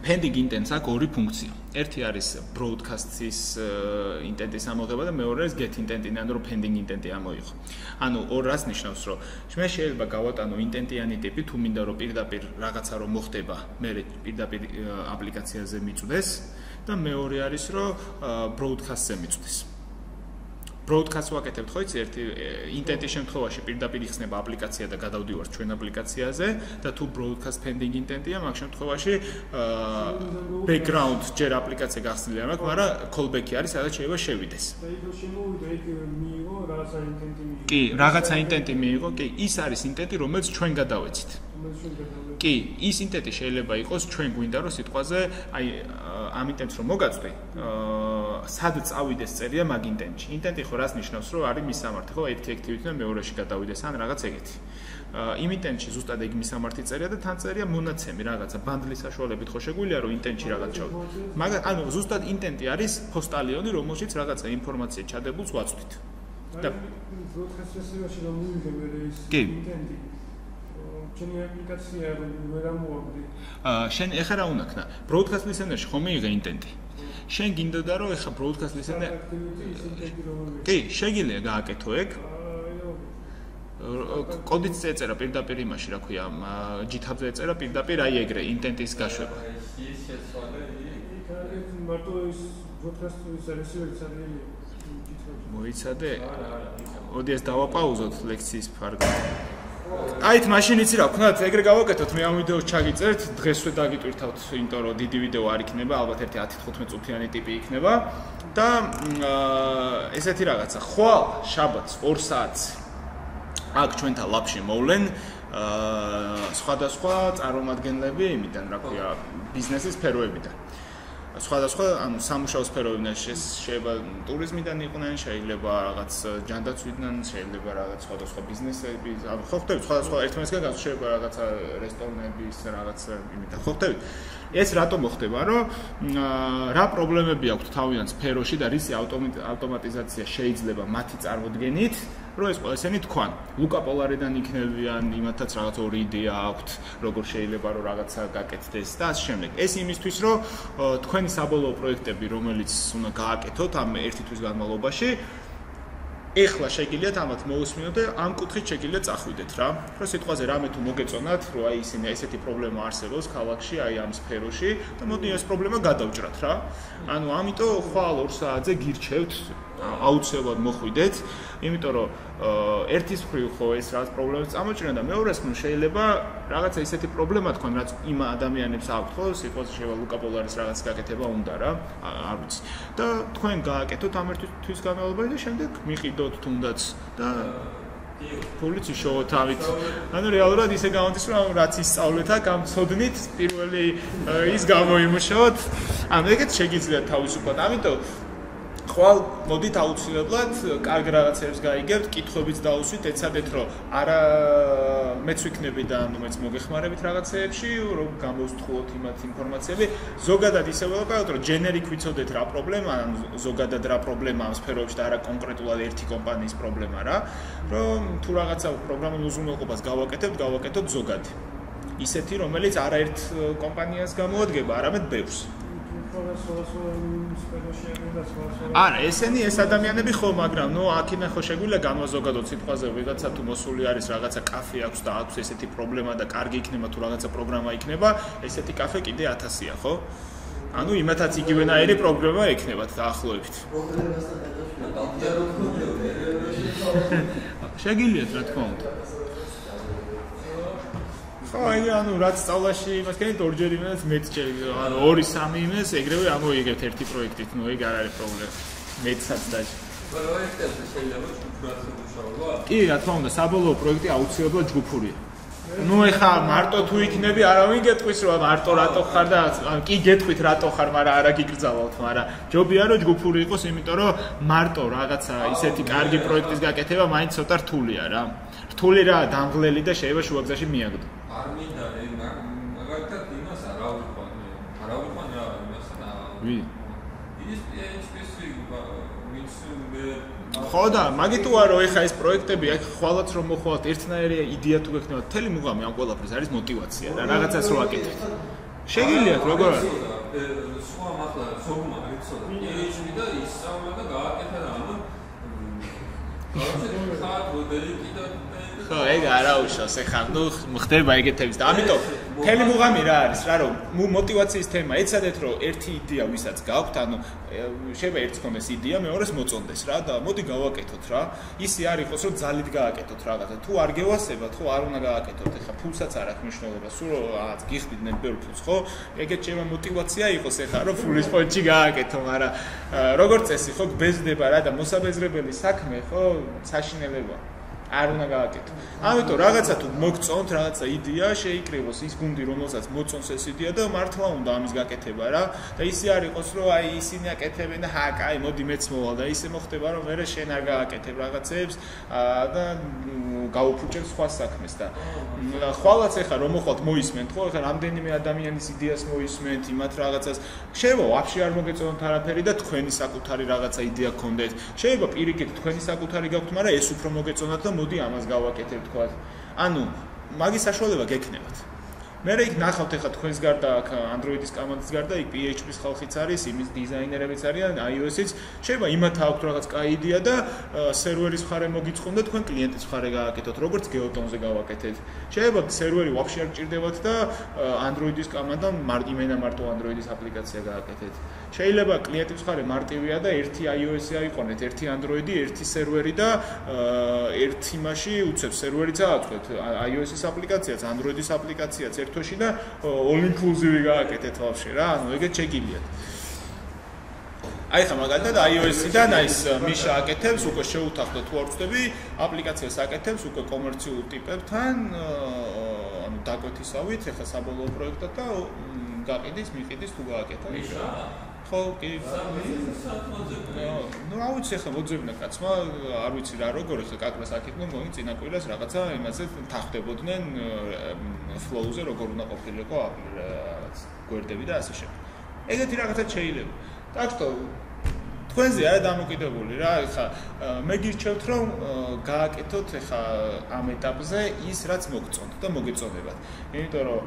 [SPEAKER 1] Pending intents აქვს ორი ფუნქცია. ერთი არის broadcast-ის ინტენტის ამოღება და მეორე არის get intent-ი, ანუ რომ pending intent-ი ამოიღო. ანუ ორას ნიშნავს, რომ მე შეიძლება გავატანო ინტენტიანი ტიპი, თუ მინდა რომ პირდაპირ რაღაცა რომ მოხდება, მე პირდაპირ აპლიკაციაზე მიწვდეს და მეორე არის რომ broadcast-ზე მიწვდეს. broadcast ვაკეთებთ ხო იცი ერთი ინტენტის შემთხვევაში პირდაპირ იხსნება აპლიკაცია და გადავდივართ ჩვენ აპლიკაციაზე და თუ broadcast pending intent-ია მაგ შემთხვევაში background ჯერ აპლიკაცია გახსნილი არ მაქვს, მაგრამ callback-ი არის, სადაც შეიძლება შევიდეს.
[SPEAKER 3] და იქ შემოვიდა იქ მიიღო რაღაცა ინტენტი მიიღო.
[SPEAKER 1] კი, რაღაცა ინტენტი მიიღო, კი, ის არის ინტენტი, რომელიც ჩვენ გადავეცით. კი, ის ინტენტი შეიძლება იყოს ჩვენ გვინდა რომ სიტყვაზე, აი ამ ინტენტს რომ მოგაწვდი, სად წავიდეს წერია მაგ ინტენტში. ინტენტი ხო რას ნიშნავს, რომ არის მისამართი, ხო, ერთი activity-დან მეორეში გადავიდეს ან რაღაც ეგეთი. იმ ინტენტში ზუსტად ეგ მისამართი წერია და თან წერია მონაცემი რაღაცა ბანდლის საშუალებით ხო შეგვიძლია რომ ინტენტში რაღაც ჩავდე. მაგრამ ანუ ზუსტად ინტენტი არის პოსტალიონი, რომელშიც რაღაცა ინფორმაცია ჩადებულს ვაწვდით.
[SPEAKER 3] და broadcast-ში რომ მივიღე მე ეს ინტენტი ჩემი აპლიკაცია ვერ ამოვაგდი.
[SPEAKER 1] შენ ეხლა რა უნდა ქნა? broadcast listener-ში ხომ მიიღე ინტენტი? შენ გინდოდა რომ ეხლა broadcast listener კი, შეგიძლია გააკეთო ეგ. კოდიც ეწერა პირდაპირ იმაში, რა ქვია, GitHub-ზე ეწერა პირდაპირ აი ეგრე ინტენტის გაშვება.
[SPEAKER 2] ის შეცვალე
[SPEAKER 3] მარტო ის broadcast-ის receiver-იც არის
[SPEAKER 1] მოიცადე? მოდი ეს დავაპაუზოთ ლექციის ფრაგმენტი. აით მაშინ იცი რა ვქნათ, ეგრე გავაკეთოთ, მე ამ ვიდეოს ჩაგიწერთ, დღესვე დაგიტვირთავთ, იმიტომ რომ დიდი ვიდეო არ იქნება, ალბათ ერთი 10-15 წუთიანი ტიპი იქნება და ესეთი რაღაცა. ხვალ შაბათს 2 საათს აქ ჩვენთან ლაბში მოვლენ სხვადასხვა წარმომადგენლები, იმიდან რა ქვია, ბიზნესის სფეროებიდან. სხვადასხვა, ანუ სამუშაო სფეროებიდან შეიძლება ტურიზმიდან იყვნენ, შეიძლება რაღაც ჯანდაცვიდან, შეიძლება რაღაც სხვადასხვა ბიზნესები, ანუ ხო ხდებით, სხვადასხვა ერთმანეთსგან შეიძლება რაღაცა რესტორნების, რაღაც იმიდან ხო ხდებით. ეს რატომ მოხდება, რომ რა პრობლემები აქვთ თავიანთ სფეროში და რისი ავტომატიზაცია შეიძლება მათი წარმოდგენით, რომ ეს ყველასენი თქვან. ლუკა პოლარიდან იქნებიან, იმათაც რაღაც ორი იდეა აქვთ, როგორ შეიძლება რომ რაღაცა გაკეთდეს და ასე შემდეგ. ეს იმისთვის, რომ თქვენი საბოლოო პროექტები, რომელიც უნდა გააკეთოთ ამ ერთი თვის განმავლობაში, ეხლა შეგიძლიათ ამათ მოусმინოთ და ამ კუთხით შეგიძლიათ წახვიდეთ რა. რომ სიტყვაზე რამე თუ მოგეწონათ, რომ აი ისინი ესეთი პრობლემა არსებობს ქალაქში, აი ამ სფეროში და მოდი ეს პრობლემა გადავჭრათ რა. ანუ ამიტომ ხვალ 2 საათზე გირჩევთ აუცილებლად მოხვიდეთ, იმიტომ რომ ერთის მხრივ ხო ეს რაღაც პრობლემებს წამოჭრიან და მეორეს მხრივ შეიძლება რაღაცა ისეთი პრობლემა თქვენ, რაც იმ ადამიანებს აქვთ ხო, სიტყვაზე შეიძლება ლუკა პოლარის რაღაც გაკეთება უნდა რა, არ ვიცი. და თქვენ გააკეთოთ ამ ერთი თვის განმავლობაში და შემდეგ მიყიდოთ თუნდაც და ფულიც იშოვოთ ავით. ანუ რეალურად ისე გამოდის, რომ რაც ისწავლეთ აქ ამ ცოდნით, პირველი ის გამოიმუშავოთ. ანუ ეგეც შეგიძლიათ თავისუფლად. ამიტომ ხვალ მოდით აუცილებლად კარგ რაღაცებს გაიგებთ, კითხვებიც დაუსვით, ეცადეთ რომ არა მეც ვიქნები და ანუ მეც მოგეხმარებით რაღაცეებში, რომ გამოვსთხულოთ იმათ ინფორმაციები. ზოგადად ისე ველაპარაკოთ, რომ generic ვიცოდეთ რა პრობლემა, ანუ ზოგადად რა პრობლემა ამ სფეროებში და არა კონკრეტულად ერთი კომპანიის პრობლემა რა, რომ თუ რაღაცა პროგრამულ უზრუნველყოფას გავაკეთოთ ზოგადი. ისეთი, რომელიც არაერთ კომპანიას გამოადგება, არამედ ბევრს. არა, ესენი ეს ადამიანები ხო, მაგრამ ნუ აქედან ხო შეგვიძლია განვაზოგადოთ სიტყვაზე, ვიღაცა თუ მოსული არის რაღაცა კაფე აქვს და აქვს ესეთი პრობლემა და კარგი იქნება თუ რაღაცა პროგრამა იქნება, ესეთი კაფე კიდე 1000-ია, ხო? ანუ იმათაც იგივენაირი პრობლემა ექნებათ დაახლოებით. შეგიძლიათ რა თქმა უნდა. ხო, ანუ რაც სწავლაში იმას განით ორჯერ იმას მეცჭერ, ანუ 2-3 იმას ეგრევე ამოიგებთ ერთი პროექტით, ნუ ეგ არ არის პრობლემა. მეცაც და
[SPEAKER 2] პროექტებზე შეიძლება ჯგუფურად მუშაობა?
[SPEAKER 1] კი, რა თქმა უნდა, საბოლოო პროექტი აუცილებლად ჯგუფურია. ნუ ეხა მარტო თუ იქნები, არავინ გეტყვის რომ მარტო რატო ხარ და კი გეტყვით რატო ხარ, მაგრამ არა გიკრძალავთ, მაგრამ ჯობია რომ ჯგუფური იყოს, იმიტომ რომ მარტო რაღაცა ისეთი კარგი პროექტის გაკეთება მაინც ცოტა რთულია რა. რთული რა, დამღლელი და შეიძლება შუაგზაში მიაგდო.
[SPEAKER 2] არ მინდა, მაგალითად იმას რა ვიყო რა იმას და
[SPEAKER 1] ვი?
[SPEAKER 2] ის PHP-ს
[SPEAKER 1] ხო და მაგით თუ არა ეხა ეს პროექტები აქ ხვალაც რომ მოხვალთ ერთნაირი იდეა თუ გექნებათ მთელი მუღამი ამ ყველაფრის არის мотиваცია და რაღაცას რო აკეთებთ შეგიძლიათ როგორ არის
[SPEAKER 2] სხვა ახლა სოგმა იცოდა PHP და ისწავლა და გააკეთა და ანუ ხო
[SPEAKER 1] ეგ არა უშავს ეხა ნუ ხდება ეგეთების და ამიტომ მთელი მუღამი რა არის რა რომ мотиваციის თემა ეცადეთ რომ ერთი იდეა ვისაც გაქვთ ანუ შეიძლება ერთს ქონდეს იდეა მეორეს მოწონდეს რა და მოდი გავაკეთოთ რა ისი არ იყოს რომ ძალით გააკეთოთ რაღაცა თუ არ გევასებათ ხო არ უნდა გააკეთოთ ეხა ფულსაც არ აქვს მნიშვნელობა სულ რაღაც გიხდით ნებელ ფულს ხო ეგეთ შეიძლება мотиваცია იყოს ეხა რომ ფულის ფონდში გააკეთო მაგრამ როგორც წესი ხო გბეზდება რა და მოსაბეზრებელი საქმე ხო საშინელებაა არ უნდა გააკეთო. ამიტომ რაღაცა თუ მოგწონთ, რაღაცა იდეა შეიკრიბოს ის გუნდი, რომელსაც მოწონს ეს იდეა და მართლა უნდა ამის გაკეთება რა. და ისე არ იყოს, რომ აი ისინი აკეთებენ და კაი, მოდი მეც მოვალ და ისე მოხდება, რომ მე შენ არ გააკეთებ რაღაცებს და გაუფუჭებ სხვა საქმეს და ხვალაც ეხა რომ მოხვალთ მოისმენთ, ხო? ეხა რამდენიმე ადამიანის იდეას მოისმენთ, იმათ რაღაცას. შეიძლება ვაფშე არ მოგეწონათ არაფერი და თქვენი საკუთარი რაღაცა იდეა გქონდეთ. შეიძლება პირიქით თქვენი საკუთარი გაქვთ, მაგრამ ეს უფრო მოგეწონათ და მოდი ამას გავაკეთებ თქვა. ანუ მაგის საშუალება გექნებათ. მე რა იქ ნახავთ ეხა თქვენს გარდა აქ Android-ის კომანდის გარდა იქ PHP-ის ხალხიც არის, იმის დიზაინერებიც არიან, iOS-იც. შეიძლება იმათ აქვთ რაღაც კაი იდეა და სერვერის მხარე მოგიწყონ და თქვენ კლიენტის მხარე გააკეთოთ, როგორც გეოტონზე გავაკეთეთ. შეიძლება სერვერი ვაფშე არ გჭირდებათ და Android-ის კომანდამ იმენა მარტო Android-ის აპლიკაცია გააკეთეთ. შეიძლება კლიენტის მხარე მარტივია და ერთი iOS-ი აიყონეთ, ერთი Android-ი, ერთი სერვერი და ერთ იმაში უცებს სერვერიც ააწყვეთ iOS-ის აპლიკაციაც, Android-ის აპლიკაციაც ერთოში და all inclusive გააკეთეთ ვაფშე რა, ანუ ეგეთ შეგიძლიათ. აი ხა მაგალითად iOS-დან აი ეს მიშა აკეთებს, უკვე შეუთანხმდეთ თუ არ ვწდები, აპლიკაციას აკეთებს უკვე კომერციულ ტიპებთან, ანუ დაკვეთისავით, ეხა საბოლოო პროექტად და გაყიდის, მიყიდის თუ გააკეთა იქ რა. ხო, კი. ნუ აუცი ახლა მოძებნა კაცმა, არ ვიცი რა როგორ ახლა კაკრას აკეთებდნენ, მოინ წინა კვირას რაღაცა იმაზე თანხდებოდნენ flow-ზე როგორ უნდა ყოფილიყო რაღაც გვერდები და ასე შემდეგ. ეგეთი რაღაცა შეიძლება. так что თქვენზე არა დამოკიდებული რა, ეხა მე გირჩევთ რომ გააკეთოთ ეხა ამ ეტაპზე ის რაც მოგწონთ და მოგეწონებათ. იმიტომ რომ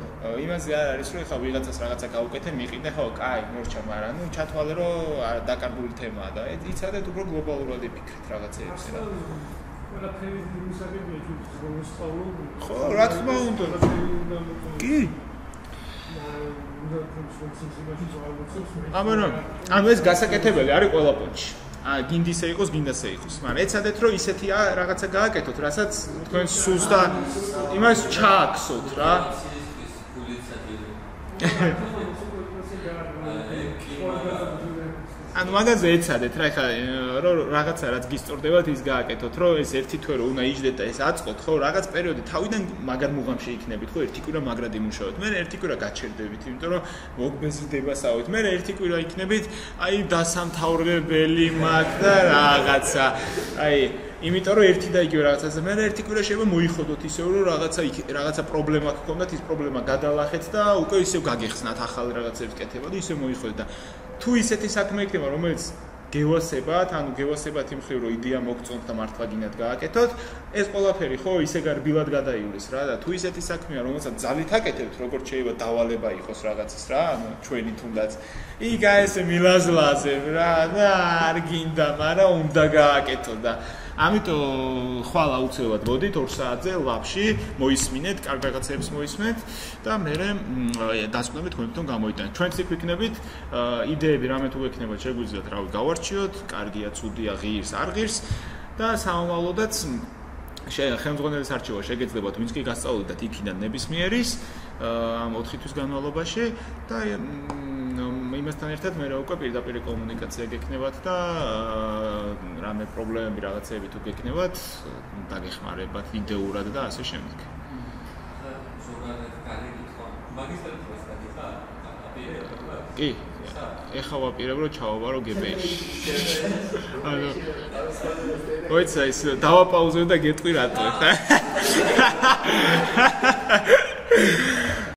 [SPEAKER 1] იმაზე არ არის რომ ეხა ვიღაცას რაღაცა გავუკეთე, მიყიდე ხო, კაი, მორჩა, მაგრამ ნუ ჩათვალე რომ დაკარგული თემაა და იცადეთ უფრო გლობალურად იფიქრეთ რაღაცეებს რა.
[SPEAKER 3] ყველაფერი იმისაგებია თვითონ რომ ვისწავლო.
[SPEAKER 1] ხო, რა თქმა უნდა. კი. ანუ ეს გასაკეთებელი არის ყველა პონჩი. გინდა ისე იყოს, გინდა ისე იყოს. მაგრამ ეცადეთ რომ ისეთი რაღაცა გააკეთოთ, რასაც თქვენ სულს და იმას ჩააქსოთ რა. ანუ მაგაზე ეცადეთ რა, ხა რომ რაღაცა რაც გისწორდებათ ის გააკეთოთ, რომ ეს ერთი თვე რომ უნდა იჯდეთ და ეს აწყოთ, ხო, რაღაც პერიოდი თავიდან მაგარ მუღამში იქნებით, ხო, ერთი კვირა მაგრად იმუშავეთ. მე ერთი კვირა გაჩერდებით, იმიტომ რომ მოგბეზრდებასავით. მე ერთი კვირა იქნებით, აი დასამთავრებელი მაგ და რაღაცა. აი იმიტომ რომ ერთი და იგივე რაღაცაზე მე ერთი კვირა შეიძლება მოიხოდოთ ისევ რომ რაღაცა პრობლემა გქონდათ, ის პრობლემა გადალახეთ და უკვე ისევ გაგეხსნათ ახალი რაღაცების კეთება და ისევ მოიხოდეთ და თუ ისეთი საქმე იქნება რომელიც გევასებათ, ანუ გევასებათ იმ ხრივ რომ იდეა მოგწონთ და მართლა გინდათ გააკეთოთ, ეს ყველაფერი ხო ისე გარბილად გადაივლის რა და თუ ისეთი საქმეა რომელსაც ძალით აკეთებთ, როგორც შეიძლება დავალება იყოს რაღაცის რა, ანუ ჩვენი თუნდაც იგა ესე მილაზლაზებ რა და არ გინდა, მაგრამ უნდა გააკეთო და ამიტომ ხვალ აუცილებლად მოდით 2 საათზე ლაბში მოისმინეთ, კარგ რაღაცებს მოისმენთ და მე დასკვნები თქვენთან გამოიტანეთ. ჩვენც იქ ვიქნებით, იდეები რამე თუ გექნებათ, შეგვიძლიათ რავი გავარჩიოთ, კარგია, ცუდია, ღირს, არ ღირს და სამომავლოდაც ხელმძღვანელის არჩევა შეგეძლებათ, ვინც კი გასწავლდათ იქიდან ნებისმიერის ამ 4 თვის განმავლობაში და იმასთან ერთად მე რა უკვე პირდაპირ კომუნიკაცია გექნებათ და რამე პრობლემები რაღაცეები თუ გექნებათ, დაგეხმარებათ ვიდეოურად და ასე შემდეგ.
[SPEAKER 2] ზოგადად განეკითხა. მაგისტრატურას დაგიხა? აპირებდა?
[SPEAKER 1] კი. ეხლა ვაპირებ რომ ჩავაბარო GPI-ში. ანუ მოიცა ის დავაპაუზებ და გეტყვი რატო ხა?